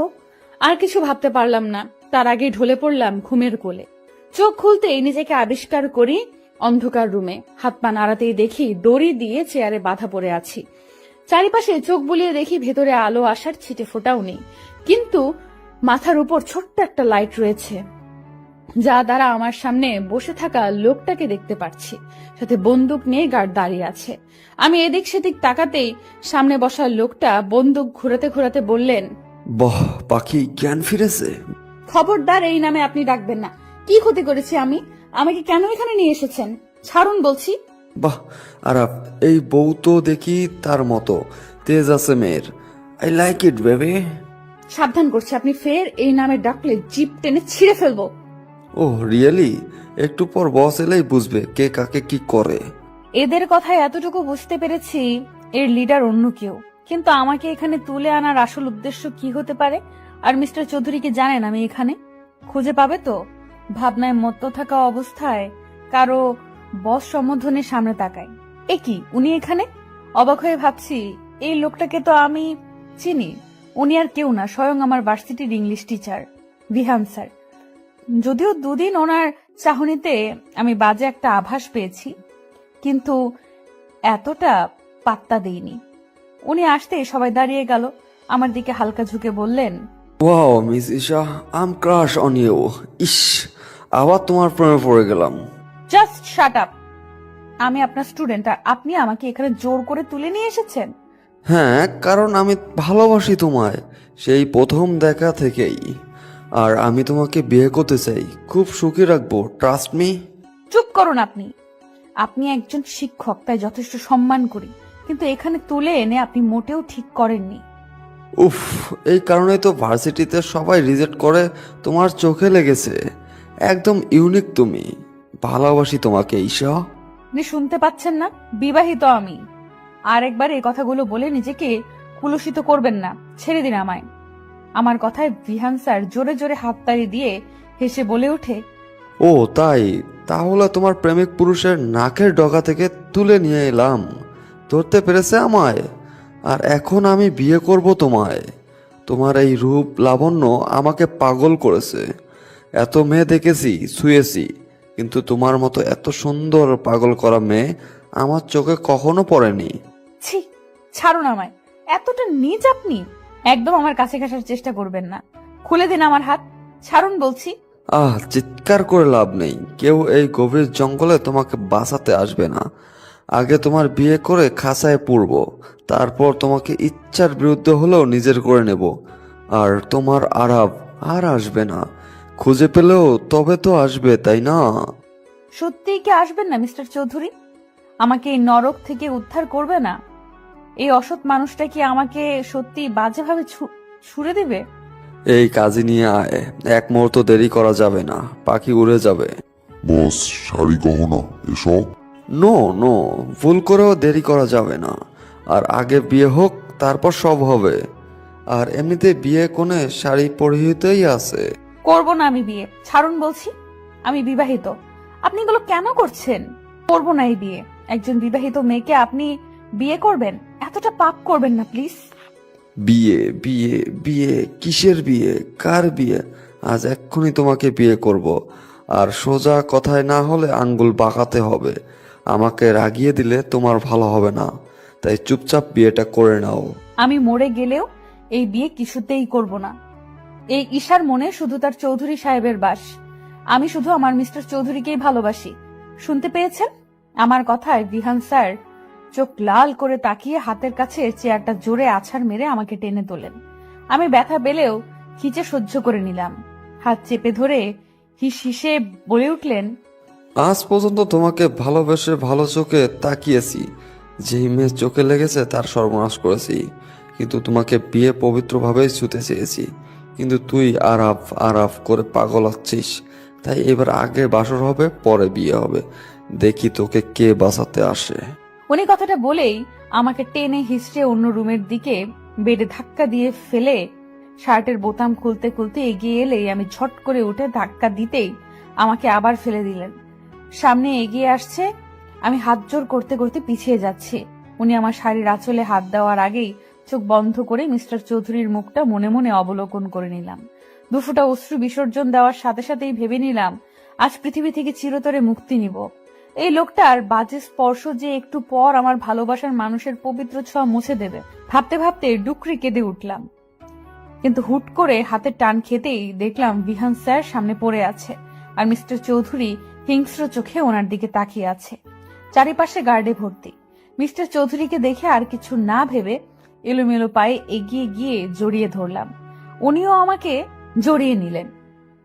আর কিছু ভাবতে পারলাম না। তার আগে ঢলে পড়লাম ঘুমের কোলে। চোখ খুলতেই নিজেকে আবিষ্কার করি অন্ধকার রুমে। হাত পা নাড়াতেই দেখি দড়ি দিয়ে চেয়ারে বাঁধা পড়ে আছি। চারিপাশে চোখ বুলিয়ে দেখি ভেতরে আলো আসার ছিটে ফোটাও নেই, কিন্তু মাথার উপর ছোট্ট একটা লাইট রয়েছে, যা দ্বারা আমার সামনে বসে থাকা লোকটাকে দেখতে পাচ্ছি। সাথে বন্দুক নিয়ে গার্ড দাঁড়িয়ে আছে। আমি এদিক সেদিক তাকাতেই সামনে বসা লোকটা বন্দুক ঘুরাতে ঘুরাতে বললেন, বাহ, পাখি জ্ঞান ফিরেছে। খবরদার এই নামে আপনি ডাকবেন না। কি ক্ষতি করেছি আমি? আমাকে কেন এখানে নিয়ে এসেছেন? ছাড়ুন বলছি। বাহ আরাফ, এই বউ তো দেখি তার মতো তেজ আছে মেয়ের। I like it baby. সাবধান করছি, আপনি ফের এই নামে ডাকলে জিপ টেনে ছিঁড়ে ফেলবো। Oh really? একটু পর বস এলেই বুঝবে কে কাকে কি করে। এদের কথায় এতটুকু বুঝতে পেরেছি এর লিডার অন্য কেউ। কিন্তু আমাকে এখানে তুলে আনার আসল উদ্দেশ্য কি হতে পারে? আর মিস্টার চৌধুরী কি জানেন আমি এখানে? খুঁজে পাবে তো? ভাবনায় মত্ত থাকা অবস্থায় কারো বস সম্বোধনের সামনে তাকাই। এ কি, উনি এখানে? অবাক হয়ে ভাবছি, এই লোকটাকে তো আমি চিনি। উনি আর কেউ না, স্বয়ং আমার ভার্সিটির ইংলিশ টিচার বিহান স্যার। যদিও দুদিন ওনার চাহনিতে আমি বাজে একটা আভাস পেয়েছি, কিন্তু এতটা পাত্তা দেইনি। উনি আসতেই সবাই দাঁড়িয়ে গেল। আমার দিকে হালকা ঝুঁকে বললেন, wow miss Isha, I'm crush on you. ইস, আবার তোমার প্রেমে পড়ে গেলাম। Just shut up. আমি আপনার স্টুডেন্ট, আর আপনি আমাকে এখানে জোর করে তুলে নিয়ে এসেছেন। হ্যাঁ, কারণ আমি ভালোবাসি তোমায় সেই প্রথম দেখা থেকেই। আর আমি তোমাকে বিয়ে করতে চাই, খুব সুখী রাখবো, ট্রাস্ট মি। চুপ করুন আপনি। আপনি একজন শিক্ষক, তাই যথেষ্ট সম্মান করি, কিন্তু এখানে তুলে এনে আপনি মোটেও ঠিক করেননি। উফ, এই কারণেই তো ভার্সিটিতে সবাই রিজেক্ট করে। তোমার চোখে লেগেছে, একদম ইউনিক তুমি। ভালোবাসি তোমাকে ঈশা। আপনি শুনতে পাচ্ছেন না? বিবাহিত আমি। আর একবার এই কথাগুলো বলে নিজেকে কুলুষিত করবেন না। ছেড়ে দিন আমায়। আমার কথায় বিহান স্যার জোরে জোরে হাততালি দিয়ে হেসে বলে ওঠে, ও তাই, তাহলে তোমার প্রেমিক পুরুষের নাকের ডগা থেকে তুলে নিয়ে এলাম। ধরতে পেরেছে আমায়। আর এখন আমি বিয়ে করব তোমায়। তোমার এই রূপ লাবণ্য আমাকে পাগল করেছে। এত মেয়ে দেখেছি, ছুঁয়েছি, কিন্তু তোমার মতো এত সুন্দর পাগল করা মেয়ে আমার চোখে কখনো পড়েনি। ছি, ছাড়ুন আমায়। এতটা নীচ আপনি? একদম আমার কাছে ঘাসার চেষ্টা করবেন না। খুলে দিন আমার হাত, ছাড়ুন বলছি। চিৎকার করে লাভ নেই। কেউ এই গভীর জঙ্গলে তোমাকে বাঁচাতে আসবে না। আগে তোমার বিয়ে করে খাঁচায় পুরব, তারপর তোমাকে ইচ্ছার বিরুদ্ধে হলেও নিজের করে নেব। আর তোমার আরাব আর আসবে না। খুঁজে পেলেও তবে তো আসবে, তাই না? সত্যিই কি আসবেন না মিস্টার চৌধুরী? আমাকে এই নরক থেকে উদ্ধার করবে না? এই অসৎ মানুষটা কি আমাকে সত্যি বাজেভাবে ছুড়ে দেবে? এই কাজে নিয়ে আয়, এক মুহূর্ত দেরি করা যাবে না, পাখি উড়ে যাবে। বস, শাড়ি গহনা এসব? নো নো, ভুল করেও দেরি করা যাবে না। আর আগে বিয়ে হোক, তারপর সব হবে। আর এমনিতে বিয়ে কোণে শাড়ি পরিহিতই আছে। করব না আমি বিয়ে, ছাড়ুন বলছি। আমি বিবাহিত। আপনি এগুলো কেন করছেন? করব না এই বিয়ে। একজন বিবাহিত মেয়েকে আপনি বিয়ে করবেন? এতটা পাপ করবেন না প্লিজ। বিয়ে বিয়ে বিয়ে, কিসের বিয়ে, কার বিয়ে? আজ এক্ষুনি তোমাকে বিয়ে করব। আর সোজা কথায় না হলে আঙ্গুল বাঁকাতে হবে। আমাকে রাগিয়ে দিলে তোমার ভালো হবে না। তাই চুপচাপ বিয়েটা করে নাও। আমি মরে গেলেও এই বিয়ে কিছুতেই করব না। এই ঈশার মনে শুধু তার চৌধুরী সাহেবের বাস। আমি শুধু আমার মিস্টার চৌধুরীকেই ভালোবাসি। শুনতে পেয়েছেন? আমার কথায় বিহান স্যার চোখ লাল করে তাকিয়ে হাতের কাছে চেয়ারটা জোরে আছাড় মেরে আমাকে টেনে তোলেন। আমি ব্যথা পেলেও খিচে সহ্য করে নিলাম। হাত চেপে ধরে হিস হিসে বলে উঠলেন, আজ পর্যন্ত তোমাকে ভালোবেসে ভালো চোখে তাকিয়েছি। যেই মেয়ে চোখে লেগেছে তার সর্বনাশ করেছি। কিন্তু তোমাকে বিয়ে পবিত্রভাবেই ছুতে চেয়েছি। কিন্তু তুই আরাফ আরাফ করে পাগল হচ্ছিস। তাই এবার আগে বাসর হবে, পরে বিয়ে হবে। দেখি তোকে কে বাঁচাতে আসে। উনি কথাটা বলেই আমাকে টেনে হিসড়ে অন্য রুমের দিকে বেডে ধাক্কা দিয়ে ফেলে শার্টের বোতাম খুলতে খুলতে এগিয়ে এলেই আমি ঝট করে উঠে ধাক্কা দিতেই আমাকে আবার ফেলে দিলেন। সামনে এগিয়ে আসছে, আমি হাত জোর করতে করতে পিছিয়ে যাচ্ছি। উনি আমার শাড়ির আঁচলে হাত দেওয়ার আগেই চোখ বন্ধ করে মিস্টার চৌধুরীর মুখটা মনে মনে অবলোকন করে নিলাম। দুফোঁটা অশ্রু বিসর্জন দেওয়ার সাথে সাথেই ভেবে নিলাম আজ পৃথিবী থেকে চিরতরে মুক্তি নিব। এই লোকটার বাজে স্পর্শ যে একটু পর আমার ভালোবাসার মানুষের পবিত্র ছোঁয়া মুছে দেবে। ভাবতে ভাবতে ডুকরি কেঁদে উঠলাম, কিন্তু হুট করে হাতের টান খেতেই দেখলাম বিহান স্যার সামনে পড়ে আছে, আর মিস্টার চৌধুরী হিংস্র চোখে ওনার দিকে তাকিয়ে আছে। চারিপাশে গার্ডে ভর্তি। মিস্টার চৌধুরীকে দেখে আর কিছু না ভেবে এলোমেলো পায়ে এগিয়ে গিয়ে জড়িয়ে ধরলাম। উনিও আমাকে জড়িয়ে নিলেন।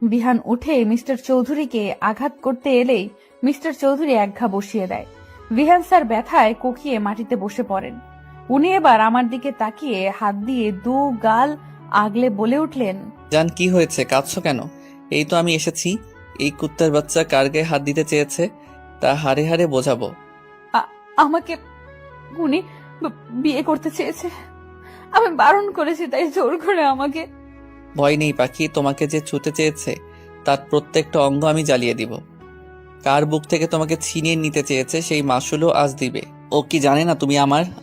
বিহান উঠে মিস্টার চৌধুরীকে আঘাত করতে এলেই মিস্টার চৌধুরী একঘা বসিয়ে দেয়। বিহান স্যার ব্যথায় কোকিয়ে মাটিতে বসে পড়েন। উনি এবার আমার দিকে তাকিয়ে হাত দিয়ে দু গাল আগলে বলে উঠলেন, জান, কি হয়েছে? কাঁদছো কেন? এই তো আমি এসেছি। এই কুত্তার বাচ্চা কার গায়ে হাত দিতে চেয়েছে তা হারে হারে বোঝাবো। আমাকে উনি বিয়ে করতে চেয়েছে। আমি বারণ করেছি তাই জোর করে আমাকে। ভয় নেই পাখি, তোমাকে যে ছুতে চেয়েছে তার প্রত্যেকটা অঙ্গ আমি জ্বালিয়ে দিব। কার বুক থেকে তোমাকে ছিনিয়ে নিতে চেয়েছে সেই মাসুলও আজ দিবে। ও কি জানে না তুমি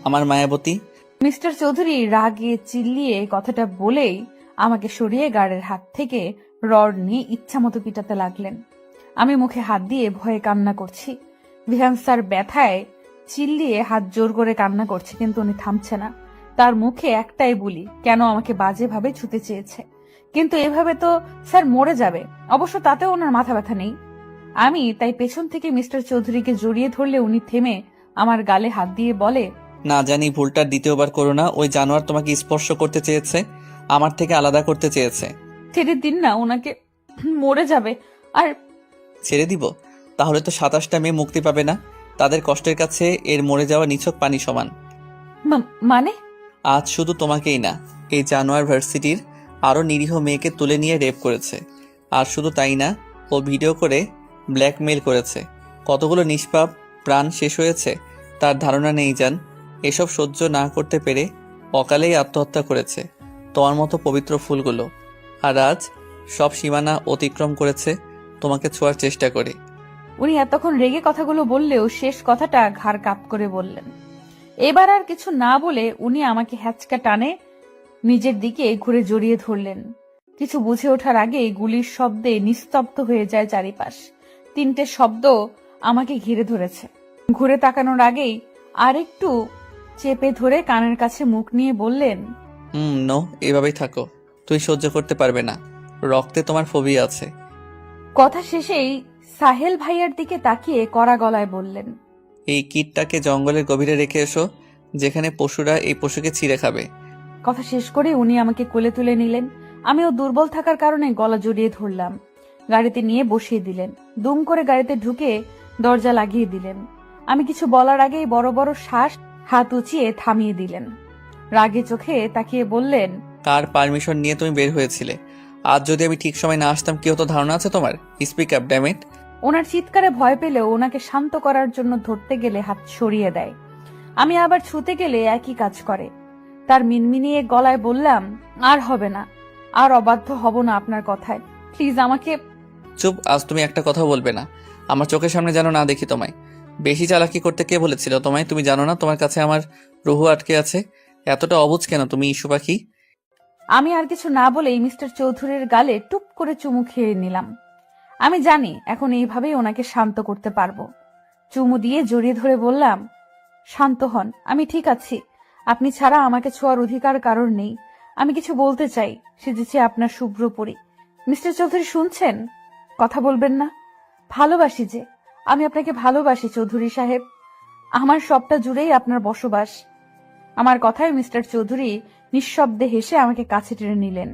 আমার মায়াবতী? মিস্টার চৌধুরী রাগে চিল্লিয়ে কথাটা বলেই আমাকে সরিয়ে গাড়ির হাত থেকে রড নিয়ে ইচ্ছা মতো পিটাতে লাগলেন। আমি মুখে হাত দিয়ে ভয়ে কান্না করছি। ভিহান স্যার ব্যথায় চিল্লিয়ে হাত জোর করে কান্না করছে, কিন্তু উনি থামছে না। তার মুখে একটাই বুলি, কেন আমাকে বাজেভাবে ছুতে চেয়েছে। কিন্তু এভাবে তো স্যার মরে যাবে। অবশ্য তাতেও ওনার মাথা ব্যথা নেই। আমি তাই পেছন থেকে মিস্টার চৌধুরীকে জড়িয়ে ধরলে উনি থেমে আমার গালে হাত দিয়ে বলে, না জানি ভুলটা দ্বিতীয়বার করো না। ওই জানোয়ার তোমাকে স্পর্শ করতে চেয়েছে, আমার থেকে আলাদা করতে চেয়েছে। ছেড়ে দিন না, ওনাকে মরে যাবে। আর ছেড়ে দিব? তাহলে তো 27টা মেয়ে মুক্তি পাবে না। তাদের কষ্টের কাছে এর মরে যাওয়া নিছক পানি সমান। মানে? আজ শুধু তোমাকেই না, এই জানোয়ার ভার্সিটির আরো নিরীহ মেয়েকে তুলে নিয়ে রেপ করেছে। আর শুধু তাই না, ও ভিডিও করে ব্ল্যাকমেইল করেছে। কতগুলো নিষ্পাপ প্রাণ শেষ হয়েছে তার ধারণা নেই জান। এসব সহ্য না করতে পেরে অকালেই আত্মহত্যা করেছে তোমার মতো পবিত্র ফুলগুলো। আর আজ সব সীমানা অতিক্রম করেছে তোমাকে ছোঁয়ার চেষ্টা করে। উনি এতক্ষণ রেগে কথাগুলো বললেও শেষ কথাটা ঘাড় কাপ করে বললেন। এবার আর কিছু না বলে উনি আমাকে হ্যাচকা টানে নিজের দিকে ঘুরে জড়িয়ে ধরলেন। কিছু বুঝে ওঠার আগেই গুলির শব্দে নিস্তব্ধ হয়ে যায় চারিপাশ। 3টে শব্দ আমাকে ঘিরে ধরেছে। ঘুরে তাকানোর আগেই আরেকটু চেপে ধরে কানের কাছে মুখ নিয়ে বললেন, নো, এভাবেই থাকো। তুই সহ্য করতে পারবে না, রক্তে তোমার ফোবিয়া আছে। কথা শেষেই সাহেল ভাইয়ার দিকে তাকিয়ে কড়া গলায় বললেন, এই কিটটাকে জঙ্গলের গভীরে রেখে এসো, যেখানে পশুরা এই পশুকে ছিঁড়ে খাবে। কথা শেষ করে উনি আমাকে কোলে তুলে নিলেন। আমিও দুর্বল থাকার কারণে গলা জড়িয়ে ধরলাম। গাড়িতে নিয়ে বসিয়ে দিলেন। দুম করে গাড়িতে ঢুকে দরজা লাগিয়ে দিলেন। আমি কিছু বলার আগেই বড় বড় শ্বাস হাত উঁচিয়ে থামিয়ে দিলেন। রাগে চোখে তাকিয়ে বললেন, কার পারমিশন নিয়ে তুমি বের হয়েছিলে? আজ যদি আমি ঠিক সময় না আসতাম কি হতো ধারণা আছে তোমার? Speak up damn it. ওনার চিৎকারে ভয় পেলেও ওনাকে শান্ত করার জন্য ধরতে গেলে হাত সরিয়ে দেয়। আমি আবার ছুতে গেলে একই কাজ করে। তার মিনমিনিয়ে গলায় বললাম, আর হবে না, আর অবাধ্য হব না আপনার কথায়। প্লিজ আমাকে। চুপ, আজ তুমি একটা কথা বলবে না। আমার চোখের সামনে যেন না দেখি তোমায়। বেশি চালাকি করতে কে বলেছিল তোমায়? তুমি জানো না তোমার কাছে আমার রুহু আটকে আছে? এতটা অবুঝ কেন তুমি, ইস্যু পাখি? আমি আর কিছু না বলেই মিস্টার চৌধুরীর গালে টুপ করে চুমু খেয়ে নিলাম। আমি জানি এখন এইভাবেই ওনাকে শান্ত করতে পারবো। চুমু দিয়ে জড়িয়ে ধরে বললাম, শান্ত হন, আমি ঠিক আছি। আপনি ছাড়া আমাকে ছোঁয়ার অধিকার কারণ নেই। আমি কিছু বলতে চাই, সেজেছি আপনার শুভ্র পরি। মিস্টার চৌধুরী শুনছেন? কথা বলবেন না? ভালোবাসি যে, আমি আপনাকে ভালোবাসি চৌধুরী সাহেব। আমার সবটা জুড়েই আপনার বসবাস। আমার কথায় মিস্টার চৌধুরী নিঃশব্দে হেসে আমাকে কাছে টেনে নিলেন।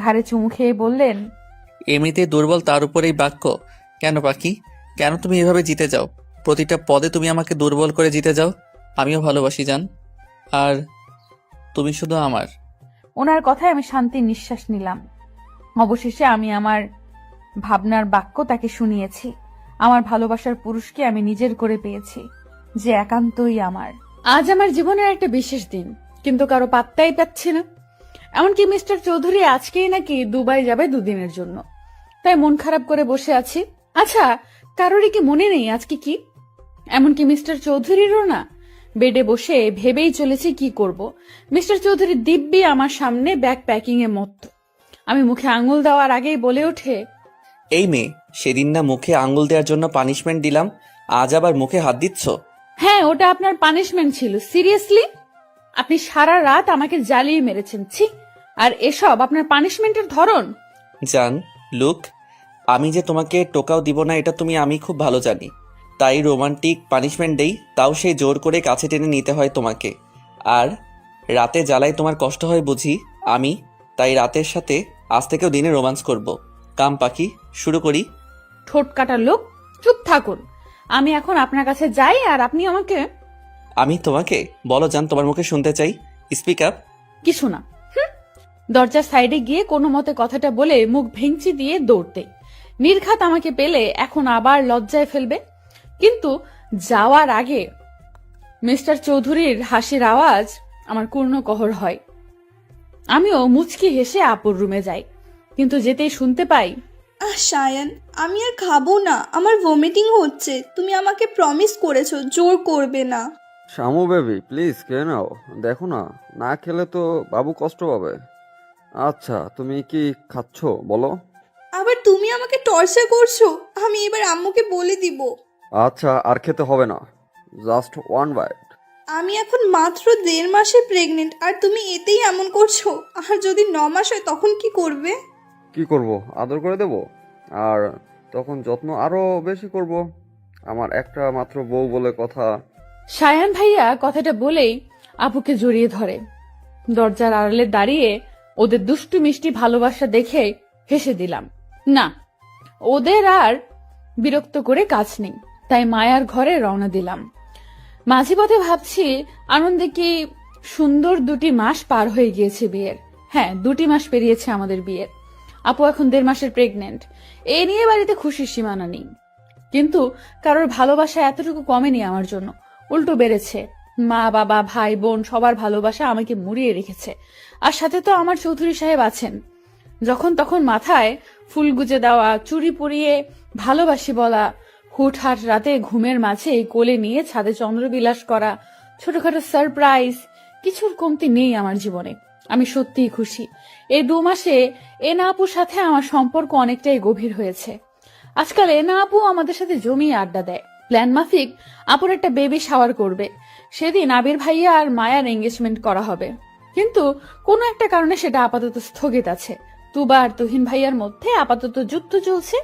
ঘাড়ে চুমু খেয়ে বললেন, এমনিতে দুর্বল, তার উপরেই বাক্য। কেন পাখি, কেন তুমি এভাবে জিতে যাও? প্রতিটা পদে তুমি আমাকে দুর্বল করে জিতে যাও। আমিও ভালোবাসি জান, আর তুমি শুধু আমার। ওনার কথায় আমি শান্তির নিঃশ্বাস নিলাম। অবশেষে আমি আমার ভাবনার বাক্য তাকে শুনিয়েছি। আমার ভালোবাসার পুরুষকে আমি নিজের করে পেয়েছি, যে একান্তই আমার। আজ আমার জীবনের একটা বিশেষ দিন, কিন্তু কারো পাত্তাই পাচ্ছি না। এমনকি মিস্টার চৌধুরী আজকেই নাকি দুবাই যাবে 2 দিনের জন্য। তাই মন খারাপ করে বসে আছি। আচ্ছা, কারোরই কি মনে নেই আজকে কি? এমনকি মিস্টার চৌধুরীরও না। বেডে বসে ভেবেই চলেছি কি করব। মিস্টার চৌধুরী দিব্যি আমার সামনে ব্যাগ প্যাকিং এ মত্ত। আমি মুখে আঙুল দেওয়ার আগেই বলে ওঠে, এই মেয়ে, সেদিন না মুখে আঙ্গুল দেওয়ার জন্য পানিশমেন্ট দিলাম, আজ আবার মুখে হাত দিচ্ছ? হ্যাঁ, ওটা আপনার পানিশমেন্ট ছিল। সিরিয়াসলি? আপনি সারা রাত আমাকে জ্বালিয়ে মেরেছেন, ছি। আর এসব আপনার পানিশমেন্টের ধরন? জান, লুক, আমি যে তোমাকে টোকাও দিব না এটা আমি খুব ভালো জানি। তাই রোমান্টিক পানিশমেন্ট দেই, তাও সেই জোর করে কাছে টেনে নিতে হয় তোমাকে। আর রাতে জ্বালায় তোমার কষ্ট হয় বুঝি। আমি তাই রাতের সাথে আজ থেকেও দিনে রোমান্স করব। কাম পাখি, শুরু করি। ঠোঁট কাটার লোক, চুপ থাকুন। আমি এখন আপনার কাছে যাই আর আপনি আমাকে। আমি তোমাকে? বলো জান, তোমার মুখে শুনতে চাই। Speak up. কিছু না। দরজার সাইডে গিয়ে কোনো মতে কথাটা বলে মুখ ভেঙচি দিয়ে দৌড়তে। নির্ঘাত আমাকে পেলে এখন আবার লজ্জায় ফেলবে। কিন্তু যাওয়ার আগে মিস্টার চৌধুরীর হাসির আওয়াজ আমার কর্ণকহর হয়। আমিও মুচকি হেসে আপুর রুমে যাই, কিন্তু যেতেই শুনতে পাই, সায়ান, আমি আর খাবো না, আমার ভমিটিং হচ্ছে। তুমি আমাকে প্রমিস করেছো জোর করবে না। শামু বেবি প্লিজ খেয়ে নাও, দেখো না, না খেলে তো বাবু কষ্ট পাবে। আচ্ছা তুমি কি খাচ্ছ বলো? আবার তুমি আমাকে টর্চার করছো। আমি এবার আম্মুকে বলে দিব। আচ্ছা আর খেতে হবে না, জাস্ট ওয়ান বাইট। আমি এখন মাত্র 1.5 মাসের প্রেগনেন্ট, আর তুমি এতেই এমন করছো। আর যদি 9 মাস হয় তখন কি করবে? কি করব, আদর করে দেব, আর তখন যত্ন আরো বেশি করব। আমার একটা মাত্র বউ বলে কথা। সায়ান ভাইয়া কথাটা বলেই আপুকে জড়িয়ে ধরে। দরজার আড়ালে দাঁড়িয়ে ওদের দুষ্টু মিষ্টি ভালোবাসা দেখে হেসে দিলাম। না, ওদের আর বিরক্ত করে কাজ নেই, তাই মায়ার ঘরে রওনা দিলাম। মাঝে পথে ভাবছি আনন্দে কি সুন্দর 2টি মাস পার হয়ে গিয়েছে বিয়ের। হ্যাঁ, 2টি মাস পেরিয়েছে আমাদের বিয়ের। আপু এখন 1.5 মাসের প্রেগনেন্ট। এ নিয়ে বাড়িতে খুশির সীমানা নেই, কিন্তু কারোর ভালোবাসা এতটুকু কমেনি আমার জন্য, উল্টো বেড়েছে। মা বাবা ভাই বোন সবার ভালোবাসা আমাকে মুড়িয়ে রেখেছে। আর সাথে তো আমার চৌধুরী সাহেব আছেন। যখন তখন মাথায় ফুল গুজে দেওয়া, চুড়ি পরিয়ে ভালোবাসি বলা, হুটহাট রাতে ঘুমের মাঝে কোলে নিয়ে ছাদে চন্দ্রবিলাস করা, ছোটখাটো সারপ্রাইজ, কিছুর কমতি নেই আমার জীবনে। আমি সত্যিই খুশি। এই 2 মাসে এনা আপুর সাথে আমার সম্পর্ক অনেকটাই গভীর হয়েছে। আজকাল এনা আপু আমাদের সাথে জমিয়ে আড্ডা দেয়। প্ল্যান মাফিক আপুর একটা বেবি শাওয়ার করবে। সেদিন আবির ভাইয়া আর মায়ার এঙ্গেজমেন্ট করা হবে, কিন্তু কোনো একটা কারণে সেটা আপাতত স্থগিত আছে। তুবা আর তুহিন ভাইয়ার মধ্যে আপাতত যুদ্ধ চলছে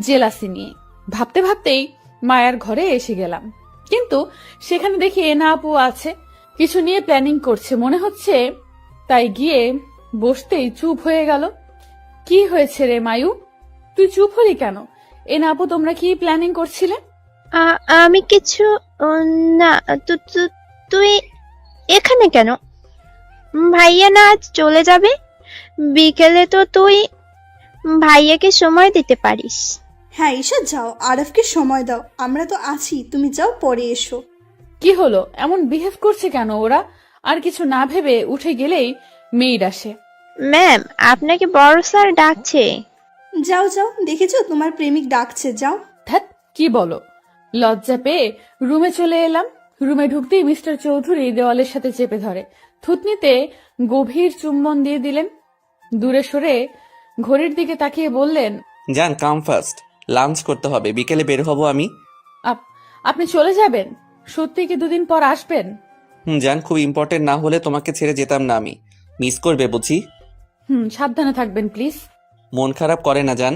জেলাসি নিয়ে। ভাবতে ভাবতেই মায়ার ঘরে এসে গেলাম, কিন্তু সেখানে দেখি এনা আপু আছে, কিছু নিয়ে প্ল্যানিং করছে মনে হচ্ছে। তাই গিয়ে বসতেই চুপ হয়ে গেল। কি হয়েছে রে মায়ু, তুই চুপ হলি কেন? এনা আপু তোমরা কি প্ল্যানিং করছিলে? আমি কিছু না। তুই এখানে কেন? ভাইয়া না আজ চলে যাবে? বিকেলে তো তুই ভাইয়াকে সময় দিতে পারিস। হ্যাঁ ঈশা, যাও, আরফকে সময় দাও। আমরা তো আছি, তুমি যাও, পরে এসো। কি হলো, এমন বিহেভ করছে কেন ওরা? আর কিছু না ভেবে উঠে গেলেই মেয়েড আসে। ম্যাম, আপনাকে বড় স্যার ডাকছে। যাও যাও, দেখেছো তোমার প্রেমিক ডাকছে, যাও। ধ্যাৎ, কি বলো? লজ্জা পেয়ে রুমে চলে এলাম। রুমে ঢুকতেই মিস্টার চৌধুরী দেওয়ালের সাথে চেপে ধরে থুতনিতে গভীর চুম্বন দিয়ে দিলেন। দূরে সরে ঘড়ির দিকে তাকিয়ে বললেন, জান কাম ফার্স্ট, লাঞ্চ করতে হবে, বিকেলে বের হব আমি। আপনি চলে যাবেন? সত্যি কি 2 দিন পর আসবেন? জান, খুব ইম্পর্টেন্ট না হলে তোমাকে ছেড়ে যেতাম না আমি। মিস করবে বুঝি? সাবধানে থাকবেন প্লিজ। মন খারাপ করে না জান,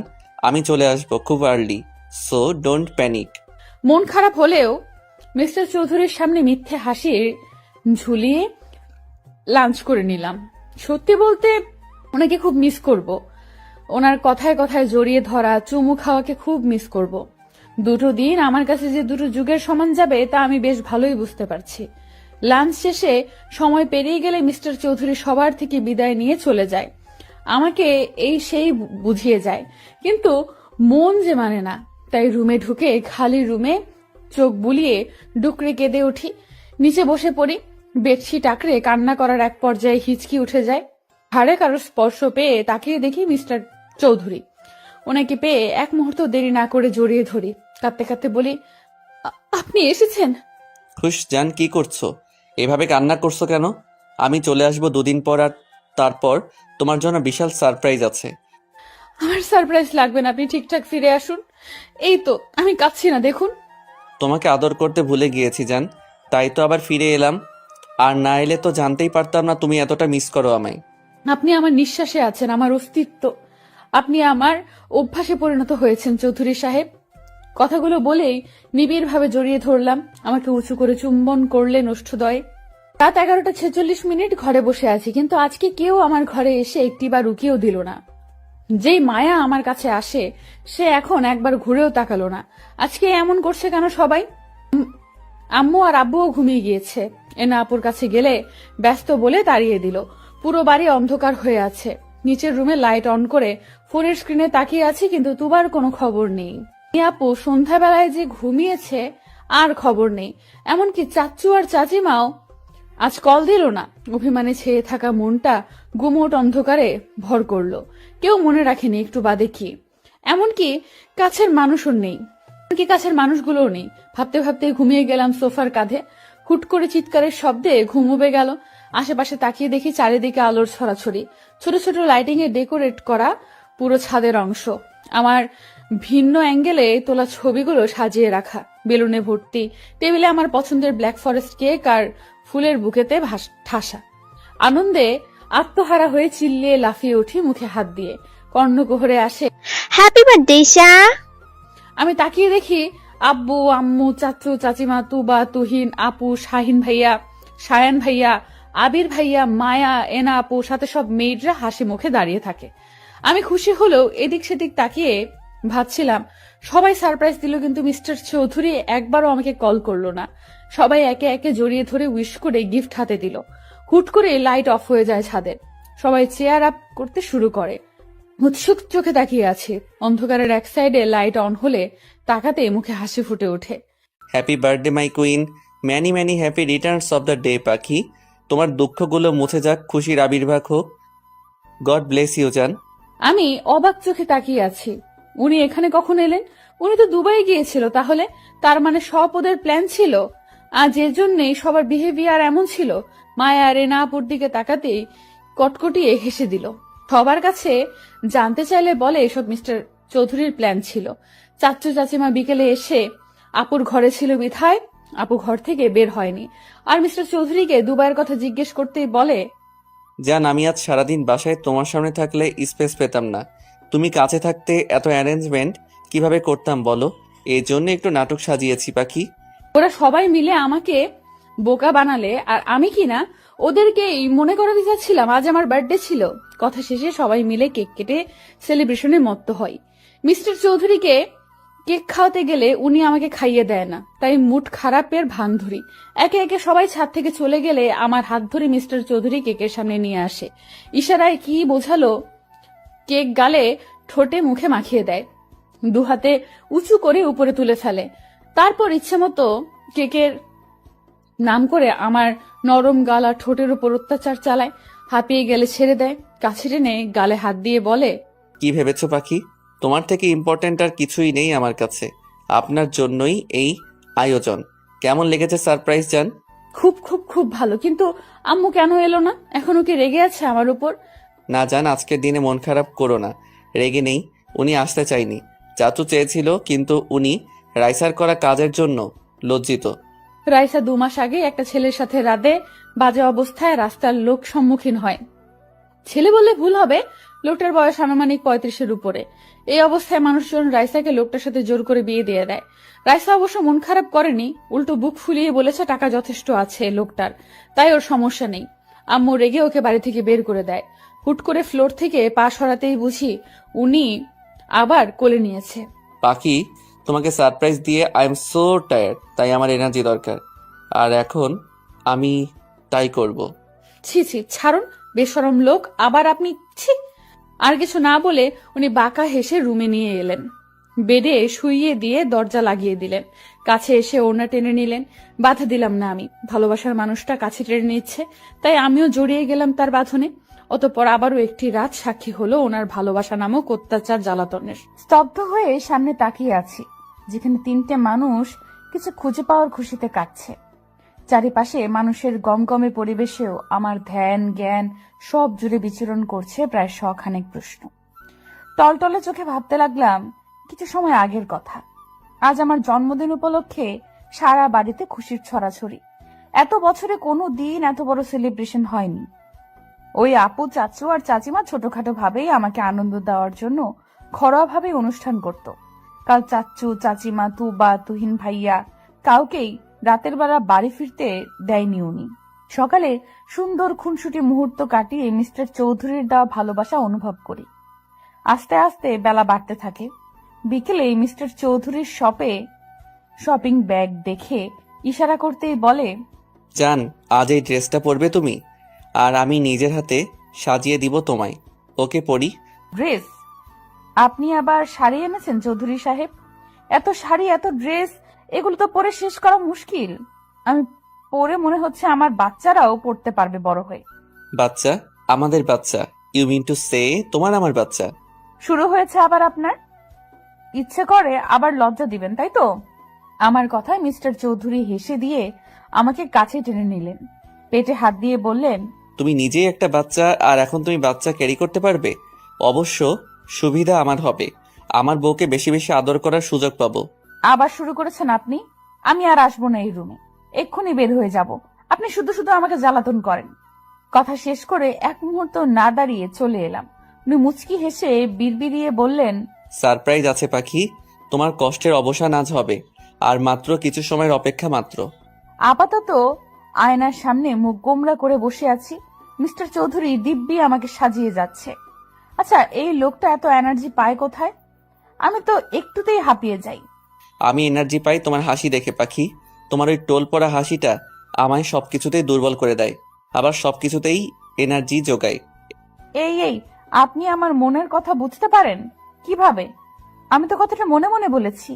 আমি চলে আসবো খুব আর্লি, সো ডোন্ট প্যানিক। মন খারাপ হলেও মিস্টার চৌধুরীর সামনে মিথ্যে হাসি ঝুলিয়ে লাঞ্চ করে নিলাম। সত্যি বলতে ওনাকে খুব মিস করব। ওনার কথায় কথায় জড়িয়ে ধরা, চুমু খাওয়াকে খুব মিস করব। 2 দিন আমার কাছে যে 2 যুগের সমান যাবে তা আমি বেশ ভালোই বুঝতে পারছি। লাঞ্চ শেষে সময় পেরিয়ে গেলে মিস্টার চৌধুরী সবার থেকে বিদায় নিয়ে চলে যায়। আমাকে এই সেই বুঝিয়ে যায়, কিন্তু মন যে মানে না। তাই রুমে ঢুকে খালি রুমে চোখ বুলিয়ে ডুকরে কেঁদে উঠি। নিচে বসে পড়ি। বেডশিট আঁকড়ে কান্না করার এক পর্যায়ে হিচকি উঠে যায়। ঘাড়ে কারো স্পর্শ পেয়ে তাকিয়ে দেখি মিস্টার চৌধুরী। ওনাকে পেয়ে এক মুহূর্ত দেরি না করে জড়িয়ে ধরি। কাঁদতে কাঁদতে বলি, আপনি এসেছেন? খুশ জান, কি করছো? এভাবে কান্না করছো কেন? আমি চলে আসবো 2 দিন পর, আর তারপর তোমার জন্য বিশাল সারপ্রাইজ আছে। আমার সারপ্রাইজ লাগবে না, আপনি ঠিকঠাক ফিরে আসুন। এই তো আমি কাঁদছি না, দেখুন। তোমাকে আদর করতে ভুলে গিয়েছি জান, তাই তো আবার ফিরে এলাম। আর না এলে তো জানতেই পারতাম না তুমি এতটা মিস করো আমায়। আপনি আমার নিঃশ্বাসে আছেন, আমার অস্তিত্ব। আপনি আমার অভ্যাসে পরিণত হয়েছেন চৌধুরী সাহেব। কথাগুলো বলেই নিবিড়ভাবে জড়িয়ে ধরলাম। আমাকে উঁচু করে চুম্বন করলেন ওষ্ঠদয়। রাত 11:46 ঘরে বসে আছি, কিন্তু আজকে কেউ আমার ঘরে এসে একটিবার রুকিয়েও দিল না। যেই মায়া আমার কাছে আসে সে এখন একবার ঘুরেও তাকালো না। আজকে এমন করছে কেন সবাই? আম্মু আর আব্বুও ঘুমিয়ে গিয়েছে। এনা আপুর কাছে গেলে ব্যস্ত বলে তাড়িয়ে দিল। পুরো বাড়ি অন্ধকার হয়ে আছে। নিচের রুমে লাইট অন করে ফোনের স্ক্রিনে তাকিয়ে আছি, কিন্তু তুবার কোনো খবর নেই। আপু সন্ধ্যাবেলায় যে ঘুমিয়েছে আর খবর নেই। এমনকি চাচ্চু আর চাচিমাও আজ কল দিল না। অভিমানে ছেয়ে থাকা মনটা গুমোট অন্ধকারে ভর করলো। কেউ মনে রাখেনি একটু বাদে কি, এমনকি কাছের মানুষও নেই, এমনকি কাছের মানুষগুলোও নেই। ভাবতে ভাবতে ঘুমিয়ে গেলাম সোফার কাঁধে। হুট করে চিৎকারের শব্দে ঘুম উবে গেল। আশেপাশে তাকিয়ে দেখি চারিদিকে আলোর ছড়াছড়ি, ছোট ছোট লাইটিং এ ডেকোরেট করা পুরো ছাদের অংশ। আমার ভিন্ন অ্যাঙ্গেলে তোলা ছবিগুলো সাজিয়ে রাখা, বেলুনে ভর্তি। টেবিলে আমার পছন্দের ব্ল্যাক ফরেস্ট কেক আর ফুলের বুকেতে ঠাসা। আনন্দে আত্মহারা হয়ে চিল্লিয়ে লাফিয়ে উঠি মুখে হাত দিয়ে। কর্ণকুহরে আসে হ্যাপি বার্থডে ঈশা। আমি তাকিয়ে দেখি আব্বু, আম্মু, চাচু, চাচিমা, তুবা, তুহিন, আপু, শাহিন ভাইয়া, সায়ান ভাইয়া, আবির ভাইয়া, মায়া, এনা আপু, সাথে সব মেয়েরা হাসি মুখে দাঁড়িয়ে থাকে। আমি খুশি হলেও এদিক সেদিক তাকিয়ে ভাবছিলাম, সবাই সারপ্রাইজ দিল কিন্তু মিস্টার চৌধুরী একবারও আমাকে কল করলো না। সবাই একে একে জড়িয়ে ধরে উইশ করে গিফট হাতে দিল। হুট করে লাইট অফ হয়ে যায় ছাদের। সবাই চেয়ার আপ করতে শুরু করে। উৎসুক চোখে তাকিয়ে আছে। অন্ধকারের এক সাইডে লাইট অন হলে তাকাতে মুখে হাসি ফুটে ওঠে। Happy birthday my queen, many many happy returns of the day Pakhi. তোমার দুঃখগুলো মুছে যাক, খুশির আবির্ভাব হোক। গড ব্লেস ইউ জান। আমি অবাক চোখে তাকিয়ে আছি। উনি এখানে কখন এলেন? উনি তো দুবাই গিয়েছিল, তাহলে তার মানে সব ওদের প্ল্যান ছিল। আজ এর জন্যই সবার বিহেভিয়ার এমন ছিল। মায়া রেনা আপুর দিকে তাকাতেই কটকটিয়ে হেসে দিল। সবার কাছে জানতে চাইলে বলে এসব মিস্টার চৌধুরীর প্ল্যান ছিল। চাচু চাচিমা বিকেলে এসে আপুর ঘরে ছিল বিধায় আপু ঘর থেকে বের হয়নি। আর মিস্টার চৌধুরীকে দুবাইয়ের কথা জিজ্ঞেস করতেই বলে, জান, আমি আজ সারাদিন বাসায় তোমার সামনে থাকলে স্পেস পেতাম না। তুমি কাছে থাকতে এত অ্যারেঞ্জমেন্ট কিভাবে করতাম বলো? এই জন্য একটু নাটক সাজিয়েছি পাখি। ওরা সবাই মিলে আমাকে বোকা বানালে, আর আমি কিনা ওদেরকে মনে করাতে চাচ্ছিলাম আজ আমার বার্থডে ছিল। কথা শেষে সবাই মিলে কেক কেটে সেলিব্রেশনে মত্ত হয়। মিস্টার চৌধুরীকে কেক খাওয়াতে গেলে উনি আমাকে খাইয়ে দেয় না, তাই মুড খারাপের ভান ধরি। একে একে সবাই ছাদ থেকে চলে গেলে আমার হাত ধরে মিস্টার চৌধুরী কেকের সামনে নিয়ে আসে। ইশারায় কি বোঝালো কেক গালে ঠোঁটে মুখে মাখিয়ে দেয়। দু হাতে উঁচু করে উপরে তুলে ফেলে। তারপর ইচ্ছে মতো কেকের নাম করে আমার নরম গাল আর ঠোঁটের উপর অত্যাচার চালায়। হাঁপিয়ে গেলে ছেড়ে দেয়। কাছে টেনে গালে হাত দিয়ে বলে, কি ভেবেছো পাখি? তোমার থেকে ইম্পর্ট্যান্ট আর কিছুই নেই আমার কাছে। আপনার জন্যই এই আয়োজন। কেমন লেগেছে সারপ্রাইজ জান? খুব খুব খুব ভালো, কিন্তু আম্মু কেন এলো না? এখনো কি রেগে আছে আমার উপর? না জান, আজকের দিনে মন খারাপ করো না। রেগে নেই, উনি আসতে চাইনি। চাচু চেয়েছিল, কিন্তু উনি রাইসার করা কাজের জন্য লজ্জিত। রাইসা 2 মাস আগে একটা ছেলের সাথে রাতে বাজে অবস্থায় রাস্তার লোক সম্মুখীন হয়। ছেলে বললে ভুল হবে, লোকটার বয়স আনুমানিক 35-এর উপরে। এই অবস্থায় মানুষজন রাইসাকে লোকটার সাথে জোর করে বিয়ে দিয়ে দেয়। রাইসা অবশ্য মন খারাপ করেনি, উল্টো বুক ফুলিয়ে বলেছে টাকা যথেষ্ট আছে লোকটার, তাই ওর সমস্যা নেই। আম্মু রেগে ওকে বাড়ি থেকে বের করে দেয়। হুট করে ফ্লোর থেকে পা সরাতেই বুঝি উনি আবার কোলে নিয়েছে। পাখি, তোমাকে সারপ্রাইজ দিয়ে আই এম সো টায়ার্ড, তাই আমার এনার্জি দরকার। আর এখন আমি তাই করব। ছি ছি, ছাড়ুন, বেশরম লোক। আবার আপনি ছি। আর কিছু না বলে উনি বাঁকা হেসে রুমে নিয়ে এলেন। বেডে শুইয়ে দিয়ে দরজা লাগিয়ে দিলেন। কাছে এসে ওড়না টেনে নিলেন। বাধা দিলাম না আমি। ভালোবাসার মানুষটা কাছে টেনে নিচ্ছে, তাই আমিও জড়িয়ে গেলাম তার বাঁধনে। অতঃপর আবারও একটি রাত সাক্ষী হলো ওনার ভালোবাসা নামক অত্যাচার জ্বালাতনের। স্তব্ধ হয়ে সামনে তাকিয়ে আছি, যেখানে 3টে মানুষ কিছু খুঁজে পাওয়ার খুশিতে কাটছে। চারিপাশে মানুষের গমগমে পরিবেশেও আমার ধ্যান জ্ঞান সব জুড়ে বিচরণ করছে প্রায় 100 প্রশ্ন। টলটলে চোখে ভাবতে লাগলাম কিছু সময় আগের কথা। আজ আমার জন্মদিন উপলক্ষে সারা বাড়িতে খুশির ছড়াছড়ি। এত বছরে কোনো দিন এত বড় সেলিব্রেশন হয়নি। ওই আপু, চাচু আর চাচিমা ছোটখাটো ভাবেই আমাকে আনন্দ দেওয়ার জন্য ঘরোয়া ভাবে অনুষ্ঠান করত। কাল চাচু, চাচিমা, তুবা, তুহিন ভাইয়া কাউকেই রাতের বেলা বাড়ি ফিরতে দেয়নি উনি। সকালে সুন্দর খুনসুটি মুহূর্ত কাটিয়ে মিস্টার চৌধুরীর দেওয়া ভালোবাসা অনুভব করি। আস্তে আস্তে বেলা বাড়তে থাকে। বিকেলে মিস্টার চৌধুরীর শপে শপিং ব্যাগ দেখে ইশারা করতেই বলে, জান, আজ এই ড্রেসটা পরবে তুমি, আর আমি নিজের হাতে সাজিয়ে দিব তোমায়। ওকে পরি। ড্রেস? আপনি আবার শাড়ি এনেছেন চৌধুরী সাহেব? এত শাড়ি, এত ড্রেস, এগুলো তো পরে শেষ করা মুশকিল। আমি পরে মনে হচ্ছে আমার বাচ্চারাও পড়তে পারবে বড় হয়ে। বাচ্চা? আমাদের বাচ্চা? ইউ মিন টু সে তোমার আমার বাচ্চা? শুরু হয়েছে আবার আপনার? ইচ্ছে করে আবার লজ্জা দিবেন তাই তো? আমার কথায় মিস্টার চৌধুরী হেসে দিয়ে আমাকে কাছে টেনে নিলেন, পেটে হাত দিয়ে বললেন, তুমি নিজেই একটা বাচ্চা, আর এখন তুমি বাচ্চা ক্যারি করতে পারবে? অবশ্য সুবিধা আমার হবে, আমার বউকে বেশি বেশি আদর করার সুযোগ পাবো। আবার শুরু করেছেন আপনি। আমি আর আসবো না এই রুমে, এক্ষুনি বের হয়ে যাব। আপনি শুধু শুধু আমাকে জ্বালাতন করেন। কথা শেষ করে এক মুহূর্ত না দাঁড়িয়ে চলে এলাম। উনি মুচকি হেসে বিড়বিড়িয়ে বললেন, সারপ্রাইজ আছে পাখি, তোমার কষ্টের অবসান আজ হবে, আর মাত্র কিছু সময়ের অপেক্ষা মাত্র। আপাতত আয়নার সামনে মুখ গোমরা করে বসে আছি। মিস্টার চৌধুরী দিব্যি আমাকে সাজিয়ে যাচ্ছে। আচ্ছা, এই লোকটা এত এনার্জি পায় কোথায়? আমি তো একটুতেই হাঁপিয়ে যাই। আমি এনার্জি পাই তোমার হাসি দেখে পাখি। তোমার ওই টোল পড়া হাসিটা আমায় সবকিছুতেই দুর্বল করে দেয়, আবার সবকিছুতেই এনার্জি যোগায়। এই আপনি আমার মনের কথা বুঝতে পারেন কিভাবে? আমি তো কথাটা মনে মনে বলেছি।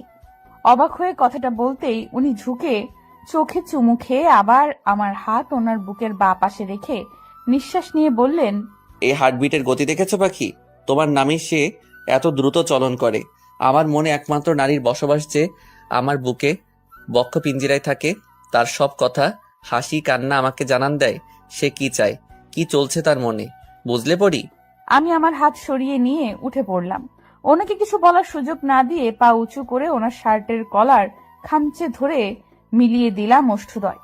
অবাক হয়ে কথাটা বলতেই উনি ঝুঁকে চোখে চুমু খেয়ে আবার আমার হাত ওনার বুকের বাঁ পাশে রেখে নিঃশ্বাস নিয়ে বললেন, এই হার্টবিটের গতি দেখেছো পাখি? তোমার নামে সে এত দ্রুত চলন করে। আমার মনে একমাত্র নারীর বসবাস যে আমার বুকে বক্ষ পিঞ্জিরায় থাকে, তার সব কথা, হাসি কান্না আমাকে জানান দেয় সে কি চায়, কি চলছে তার মনে। বুঝলে পড়ি? আমি আমার হাত সরিয়ে নিয়ে উঠে পড়লাম। ওনাকে কিছু বলার সুযোগ না দিয়ে পা উঁচু করে ওনার শার্টের কলার খামচে ধরে মিলিয়ে দিলাম ওষ্ঠদ্বয়।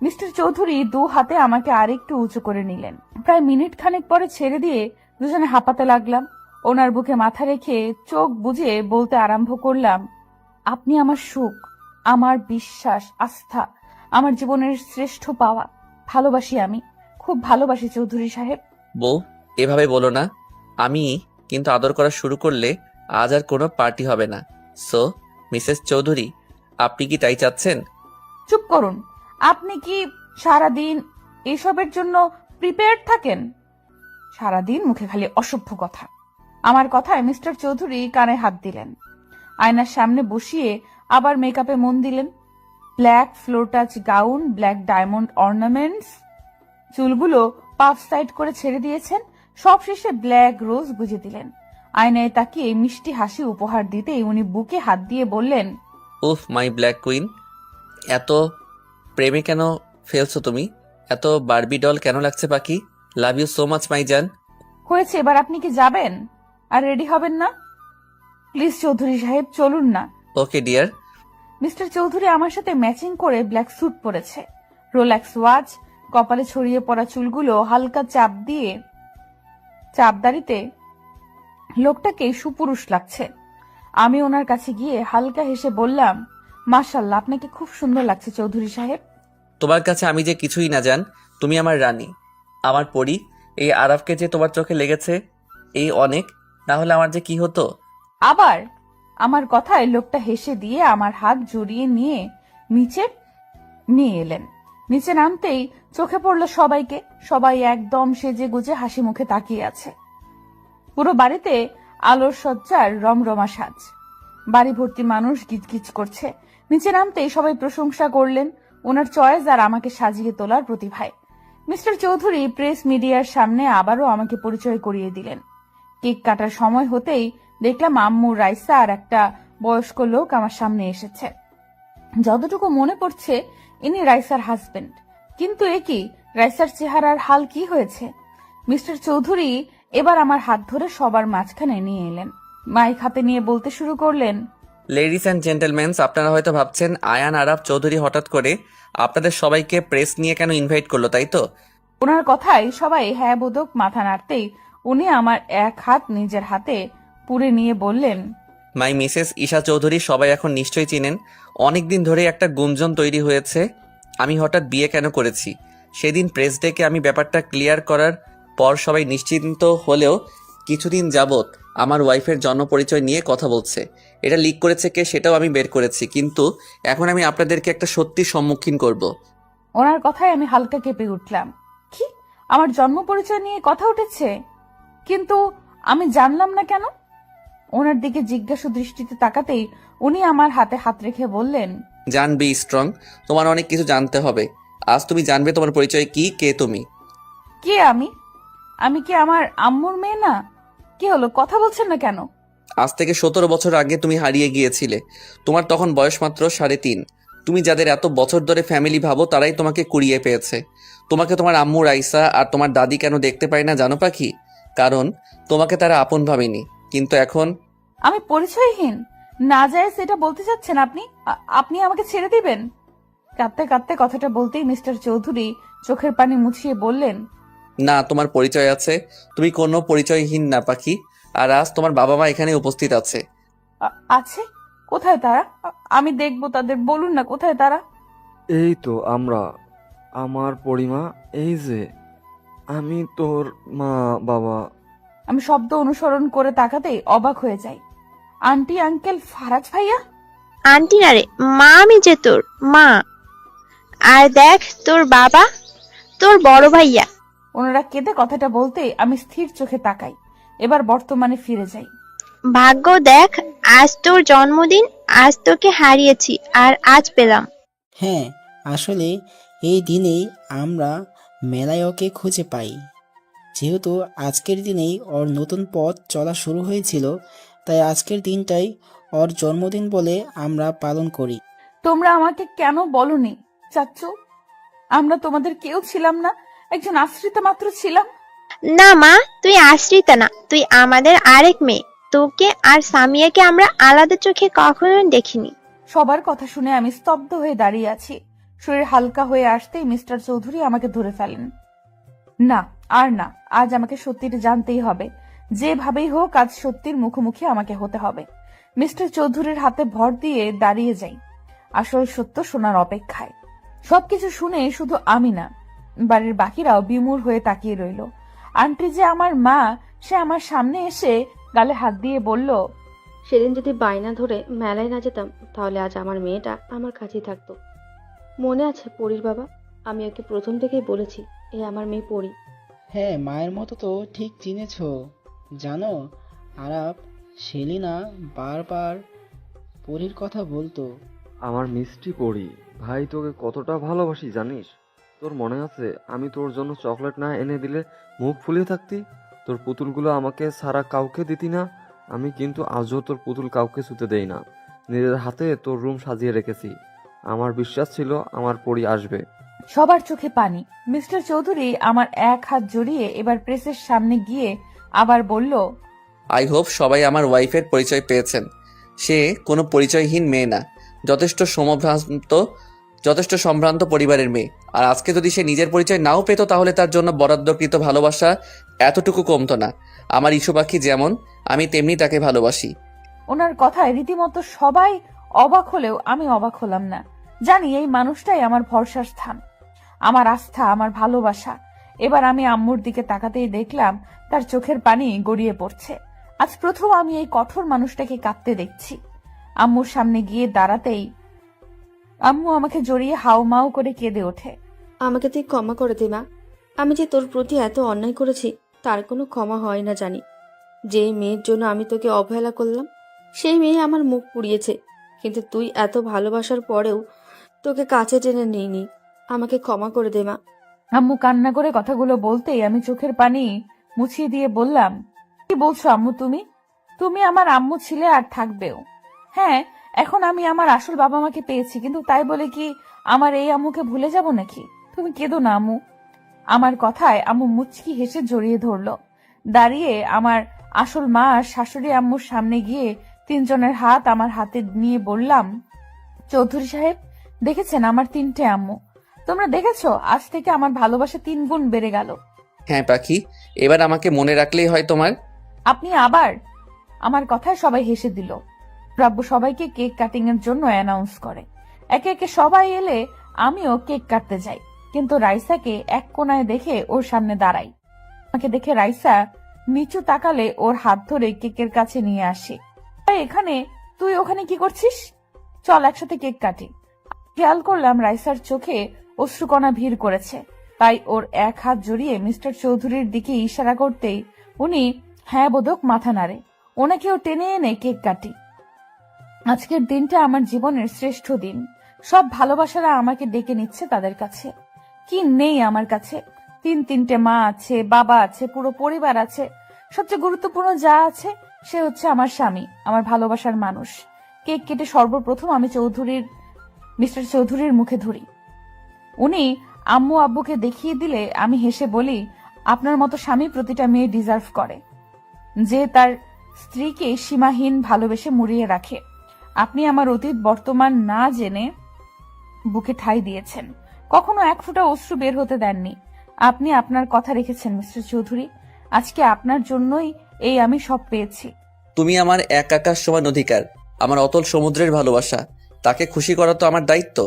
মিস্টার চৌধুরী দু হাতে আমাকে আরেকটু উঁচু করে নিলেন। প্রায় মিনিট খানেক পরে ছেড়ে দিয়ে দুজনে হাঁপাতে লাগলাম। ওনার বুকে মাথা রেখে চোখ বুজে বলতে আরম্ভ করলাম, আপনি আমার সুখ, আমার বিশ্বাস, আস্থা, আমার জীবনের শ্রেষ্ঠ পাওয়া। ভালোবাসি, আমি খুব ভালোবাসি চৌধুরী সাহেব। বউ, এভাবে বলো না। আমি কিন্তু আদর করা শুরু করলে আজ আর কোনো পার্টি হবে না। সো মিসেস চৌধুরী, আপনি কি তাই চাচ্ছেন? চুপ করুন। আপনি কি সারাদিন এসবের জন্য প্রিপেয়ার্ড থাকেন? সারাদিন মুখে খালি অসভ্য কথা। আমার কথায় মিস্টার চৌধুরী কানে হাত দিলেন, আয়নার সামনে বসিয়ে আবার মেকআপে মন দিলেন। Black floor touch gown, black diamond ornaments, চুলগুলো পাফ সাইড করে ছেড়ে দিয়েছেন। সব শেষে ব্ল্যাক রোজ গুজে দিলেন। আয়নায় তাকিয়ে মিষ্টি হাসি উপহার দিতেই উনি বুকে হাত দিয়ে বললেন, উফ মাই ব্ল্যাক কুইন, এত প্রেমে কেন ফেলছো তুমি? এত বারবি ডল কেন লাগছে Pakhi? Love you so much my জান। হয়েছে, এবার আপনি কি যাবেন আর রেডি হবেন না? প্লিজ চৌধুরী সাহেব, চলুন না। Okay dear. মিস্টার চৌধুরী আমার সাথে ম্যাচিং করে ব্ল্যাক স্যুট পরেছে, রোলেক্স ওয়াচ, কপালে ছড়িয়ে পড়া চুলগুলো হালকা চাপদারিতে লোকটাকে সুপুরুষ লাগছে। আমি ওনার কাছে গিয়ে হালকা হেসে বললাম, মাশাআল্লাহ, আপনাকে খুব সুন্দর লাগছে চৌধুরী সাহেব। তোমার কাছে আমি যে কিছুই না জান, তুমি আমার রানী, আমার পরী। এই আরাফকে যে তোমার চোখে লেগেছে এই অনেক, না হলে আমার যে কি হতো। আবার আমার কথায় লোকটা হেসে দিয়ে আমার হাত জড়িয়ে নিয়ে নিচে নিয়ে এলেন। নিচে নামতেই চোখে পড়লো সবাইকে। সবাই একদম সেজে গুজে হাসি মুখে তাকিয়ে আছে। পুরো বাড়িতে আলোর সজ্জার রমরমা সাজ। বাড়ি ভর্তি মানুষ গিজগিজ করছে। নিচে নামতেই সবাই প্রশংসা করলেন ওনার চয়েস আর আমাকে সাজিয়ে তোলার প্রতিভায়। মিস্টার চৌধুরী প্রেস মিডিয়ার সামনে আবারও আমাকে পরিচয় করিয়ে দিলেন। কেক কাটার সময় হতেই দেখলাম আম্মু, রাইসা আর একটা বয়স্ক লোক আমার সামনে এসেছে। যতটুকু মনে পড়ছে ইনি রাইসার হাজবেন্ড। কিন্তু এ কি, রাইসার চেহারার হাল কি হয়েছে? মিস্টার চৌধুরী এবার আমার হাত ধরে সবার মাঝখানে নিয়ে এলেন। মাইক হাতে নিয়ে বলতে শুরু করলেন, লেডিস অ্যান্ড জেন্টলম্যানস, আপনারা হয়তো ভাবছেন আয়ান আরাফ চৌধুরী হঠাৎ করে আপনাদের সবাইকে প্রেস নিয়ে কেন ইনভাইট করলো, তাই তো? ওনার কথায় সবাই হ্যাঁ বোধক মাথা নাড়তেই উনি আমার এক হাত নিজের হাতে পুরে নিয়ে বললেন, মাই মিসেস ঈশা চৌধুরী সবাই এখন নিশ্চয়ই চিনেন। অনেকদিন ধরে একটা গুঞ্জন তৈরি হয়েছে আমি হঠাৎ বিয়ে কেন করেছি। সেদিন প্রেস ডেকে আমি ব্যাপারটা ক্লিয়ার করার পর সবাই নিশ্চিন্ত হলেও কিছুদিন যাবৎ আমার ওয়াইফের জন্ম পরিচয় নিয়ে কথা বলছে। এটা লিক করেছে কে সেটাও আমি বের করেছি, কিন্তু এখন আমি আপনাদেরকে একটা সত্যির সম্মুখীন করব। ওনার কথায় আমি হালকা কেঁপে উঠলাম। কি, আমার জন্ম পরিচয় নিয়ে কথা উঠেছে? কিন্তু আমি জানলাম না কেন? ওনার দিকে জিজ্ঞাসু দৃষ্টিতে তাকাতেই উনি আমার হাতে হাত রেখে বললেন, জান, বি স্ট্রং, তোমার অনেক কিছু জানতে হবে। আজ তুমি জানবে তোমার পরিচয় কি, কে তুমি। কে আমি? আমি কি আমার আম্মুর মেয়ে না? কি হলো, কথা বলছেন না কেন? আজ থেকে 17 বছর আগে তুমি হারিয়ে গিয়েছিলে। তোমার তখন বয়স মাত্র 3.5। তুমি যাদের এত বছর ধরে ফ্যামিলি ভাবো তারাই তোমাকে কুড়িয়ে পেয়েছে। তোমাকে তোমার আম্মু রাইসা আর তোমার দাদি কেন দেখতে পায় না জানো পাখি? কারণ তোমাকে তারা আপন ভাবেনি। কিন্তু এখন আমি পরিচয়হীন না যায় সেটা বলতে চাচ্ছেন আপনি? আপনি আমাকে ছেড়ে দিবেন? কাঁদতে কাঁদতে কথাটা বলতেই মিস্টার চৌধুরী চোখের পানি মুছিয়ে বললেন, না, তোমার পরিচয় আছে। তুমি কোনো পরিচয়হীন না পাখি। আর আজ তোমার বাবা মা এখানে উপস্থিত আছে। আছে? কোথায় তারা? আমি দেখবো তাদের, বলুন না কোথায় তারা? এই তো আমরা, আমার পরিমা, এই যে আমি তোর মা বাবা। আমি শব্দ অনুসরণ করে তাকাতেই অবাক হয়ে যাই। আন্টি, আঙ্কেল, ফারাজ ভাইয়া। আন্টি না রে, মা আমি যে তোর মা। আর দেখ তোর বাবা, তোর বড় ভাইয়া। ওনারা কেঁদে কথাটা বলতেই আমি স্থির চোখে তাকাই। এবার বর্তমানে ফিরে যাই। ভাগ্য দেখ, আজ তোর জন্মদিন, আজ তোকে হারিয়েছি আর আজ পেলাম। হ্যাঁ, আসলে এই দিনেই আমরা মেলায় ওকে খুঁজে পাই। যেহেতু আজকের দিনেই ওর নতুন পথ চলা শুরু হয়েছিল, তাই আজকের দিনটাই ওর জন্মদিন বলে আমরা পালন করি। তোমরা আমাকে কেন বলনি চাচ্চু? আমরা তোমাদের কেউ ছিলাম না, একজন আশ্রিতা মাত্র ছিলাম। না মা, তুই আশ্রিতা না, তুই আমাদের আরেক মেয়ে। তোকে আর সামিয়াকে আমরা আলাদা চোখে কখনো দেখিনি। সবার কথা শুনে আমি স্তব্ধ হয়ে দাঁড়িয়ে আছি। শরীর হালকা হয়ে আসতেই মিস্টার চৌধুরী আমাকে ধরে ফেলেন। না, আর না, আজ আমাকে সত্যিটা জানতেই হবে। যেভাবেই হোক আজ সত্যির মুখোমুখি আমাকে হতে হবে। মিস্টার চৌধুরীর হাতে ভর দিয়ে দাঁড়িয়ে যাই, আসল সত্য শোনার অপেক্ষায়। সবকিছু শুনে শুধু আমি না, বাড়ির বাকিরাও বিমূঢ় হয়ে তাকিয়ে রইল। আন্টি যে আমার মা, সে আমার সামনে এসে গালে হাত দিয়ে বলল, সেদিন যদি বায়না ধরে মেলায় না যেতাম তাহলে আজ আমার মেয়েটা আমার কাছেই থাকতো। মনে আছে পরীর বাবা? আমি ওকে প্রথম থেকেই বলেছি এ আমার মেয়ে পরী। হ্যাঁ, মায়ের মতো তো ঠিক চিনেছ। জানো, আরাপ, সেলিনা বারবার পরীর কথা বলতো। আমার মিষ্টি পড়ি, ভাই তোকে কতটা ভালোবাসি জানিস? তোর মনে আছে আমি তোর জন্য চকলেট না এনে দিলে মুখ ফুলিয়ে থাকতি? তোর পুতুলগুলো আমাকে ছাড়া কাউকে দিতি না। আমি কিন্তু আজও তোর পুতুল কাউকে ছুতে দেই না। নিজের হাতে তোর রুম সাজিয়ে রেখেছি। আমার বিশ্বাস ছিল আমার পরি আসবে। সবার চোখে পানি। মিস্টার চৌধুরী আমার এক হাত জড়িয়ে এবার প্রেসের সামনে গিয়ে আবার বলল, আই হোপ সবাই আমার ওয়াইফের পরিচয় পেয়েছেন। সে কোনো পরিচয়হীন মেয়ে না, যথেষ্ট সম্ভ্রান্ত পরিবারের মেয়ে। আর আজকে যদি সে নিজের পরিচয় নাও পেত তাহলে তার জন্য বরাদ্দকৃত ভালোবাসা এতটুকু কমতো না। আমার ইস্যু পাখি যেমন, আমি তেমনি তাকে ভালোবাসি। ওনার কথায় রীতিমতো সবাই অবাক হলেও আমি অবাক হলাম না। জানি এই মানুষটাই আমার ভরসার স্থান, আমার আস্থা, আমার ভালোবাসা। এবার আমি আম্মুর দিকে তাকাতেই দেখলাম তার চোখের পানি গড়িয়ে পড়ছে। আজ প্রথম আমি এই কঠোর মানুষটাকে কাঁদতে দেখছি। আম্মুর সামনে গিয়ে দাঁড়াতেই আম্মু আমাকে জড়িয়ে হাউমাউ করে কেঁদে ওঠে। আমাকে তুই ক্ষমা করে দে মা। আমি যে তোর প্রতি এত অন্যায় করেছি তার কোনো ক্ষমা হয় না জানি। যে মেয়ের জন্য আমি তোকে অবহেলা করলাম সেই মেয়ে আমার মুখ পুড়িয়েছে, কিন্তু তুই এত ভালোবাসার পরেও তোকে কাছে টেনে নিইনি। আমাকে ক্ষমা করে দে মা। আম্মু কান্না করে কথাগুলো বলতেই আমি চোখের পানি মুছিয়ে দিয়ে বললাম, কি বলছো আম্মু? তুমি আমার আম্মু ছিলে আর থাকবেও। হ্যাঁ, এখন আমি আমার আসল বাবা মাকে পেয়েছি, কিন্তু তাই বলে কি আমার এই আম্মুকে ভুলে যাব নাকি? তুমি কেঁদো না আম্মু। আমার কথায় আম্মু মুচকি হেসে জড়িয়ে ধরলো। দাঁড়িয়ে আমার আসল মা আর শাশুড়ি আম্মুর সামনে গিয়ে তিনজনের হাত আমার হাতে নিয়ে বললাম, চৌধুরী সাহেব, দেখেছেন আমার 3টে আম্মু? তোমরা দেখেছো, আজ থেকে আমার ভালোবাসা 3 গুণ বেড়ে গেল। হ্যাঁ পাখি, এবার আমাকে মনে রাখলেই হয় তোমার। আপনি আবার? আমার কথায় সবাই হেসে দিল। রাব্বু সবাইকে কেক কাটিং এর জন্য অ্যানাউন্স করে। একে একে সবাই এলে আমিও কেক কাটতে যাই, কিন্তু রাইসাকে এক কোনায় দেখে ওর সামনে দাঁড়াই। আমাকে দেখে রাইসা নিচু তাকালে ওর হাত ধরে কেকের কাছে নিয়ে আসি। এখানে, তুই ওখানে কি করছিস? চল একসাথে কেক কাটি। খেয়াল করলাম রাইসার চোখে অশ্রুকণা ভিড় করেছে, তাই ওর এক হাত জড়িয়ে মিস্টার চৌধুরীর দিকে ইশারা করতেই উনি হ্যাঁ বোধক মাথা নাড়ে। ওনাকেও টেনে এনে কেক কাটি। আজকের দিনটা আমার জীবনের শ্রেষ্ঠ দিন। সব ভালোবাসারা আমাকে ডেকে নিচ্ছে তাদের কাছে। কি নেই আমার কাছে? তিনটে মা আছে, বাবা আছে, পুরো পরিবার আছে। সবচেয়ে গুরুত্বপূর্ণ যা আছে সে হচ্ছে আমার স্বামী, আমার ভালোবাসার মানুষ। কেক কেটে সর্বপ্রথম আমি মিস্টার চৌধুরীর মুখে ধরি। উনি আম্মু আব্বুকে দেখিয়ে দিলে আমি হেসে বলি, আপনার মতো স্বামী প্রতিটা মেয়ে ডিজার্ভ করে, যে তার স্ত্রীকে সীমাহীন ভালোবেসে মুড়িয়ে রাখে। আপনি আমার অতীত বর্তমান না জেনে বুকে ঠাঁই দিয়েছেন, কখনো এক ফোঁটা অশ্রু বের হতে দেননি। আপনি আপনার কথা রেখেছেন মিস্টার চৌধুরী। আজকে আপনার জন্যই এই আমি সব পেয়েছি। তুমি আমার এক আকাশ সমান অধিকার, আমার অতল সমুদ্রের ভালোবাসা। তাকে খুশি করা তো আমার দায়িত্ব।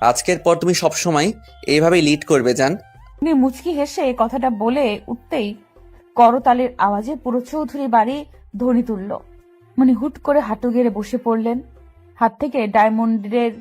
আজকের পর তুমি সবসময় এইভাবেই লিড করবে জান। উনি মুচকি হেসে কথাটা বলে উঠতেই করতালের আওয়াজে পুরো চৌধুরী বাড়ি ধ্বনি তুলল। উনি হুট করে হাঁটু গেড়ে বসে পড়লেন। হাত থেকে ডায়মন্ডের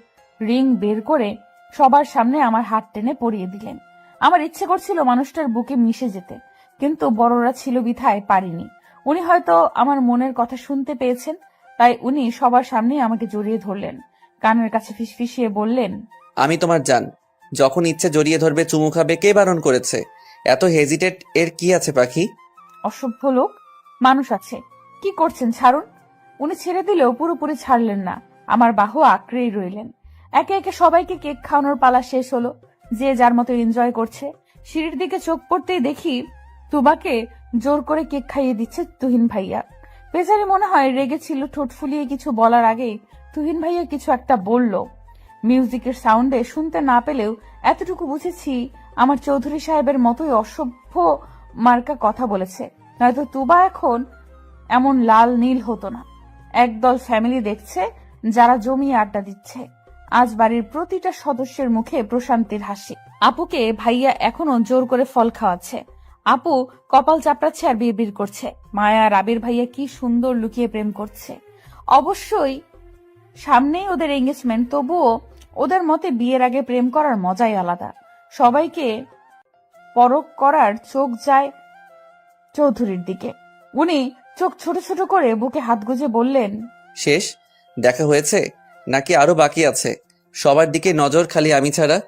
রিং বের করে সবার সামনে আমার হাত টেনে পরিয়ে দিলেন। আমার ইচ্ছে করছিল মানুষটার বুকে মিশে যেতে, কিন্তু বড়রা ছিল বিধায় পারিনি। উনি হয়তো আমার মনের কথা শুনতে পেয়েছেন, তাই উনি সবার সামনে আমাকে জড়িয়ে ধরলেন, কানের কাছে ফিসফিসিয়ে বললেন, আমি তোমার জান। যখন ইচ্ছে জড়িয়ে ধরবে, চুমু খাবে, কে বারণ করেছে? এত হেজিটেট এর কি আছে পাখি? অসভ্য লোক, মানুষ আছে, কি করছেন ছাড়ুন। উনি ছেড়ে দিলেও পুরোপুরি ছাড়লেন না, আমার বাহু আঁকড়েই রইলেন। একে একে সবাইকে কেক খাওয়ানোর পালা শেষ হলো, যে যার মতো এনজয় করছে। সিঁড়ির দিকে চোখ পড়তেই দেখি তুবাকে জোর করে কেক খাইয়ে দিচ্ছে তুহিন ভাইয়া। বেচারি মনে হয় রেগেছিল, ঠোঁট ফুলিয়ে কিছু বলার আগেই তুহিন ভাইয়া কিছু একটা বলল। মিউজিকের সাউন্ডে শুনতে না পেলেও এতটুকু বুঝেছি আমার চৌধুরী সাহেবের মতোই অসভ্য মার্কা কথা বলেছে, নয়তো তুবা এখন এমন লাল নীল হতো না। একদল ফ্যামিলি দেখছে যারা জমিয়ে আড্ডা দিচ্ছে। আজ বাড়ির প্রতিটা সদস্যের মুখে প্রশান্তির হাসি। আপুকে ভাইয়া এখনো জোর করে ফল খাওয়াচ্ছে। আপু কপাল চাপড়াচ্ছে আর বিড়বিড় করছে, মায়া আর আবির ভাইয়া কি সুন্দর লুকিয়ে প্রেম করছে। অবশ্যই সামনেই ওদের এঙ্গেজমেন্ট, তবুও ওদের মতে বিয়ের আগে প্রেম করার মজাই আলাদা। সবাইকে পরখ করার চোখ যায় চৌধুরীর দিকে। উনি চোখ ছোট ছোট করে বুকে হাত গুজে বললেন, শেষ দেখা হয়েছে নাকি আরো বাকি আছে? সবার দিকে নজর খালি আমি ছাড়া।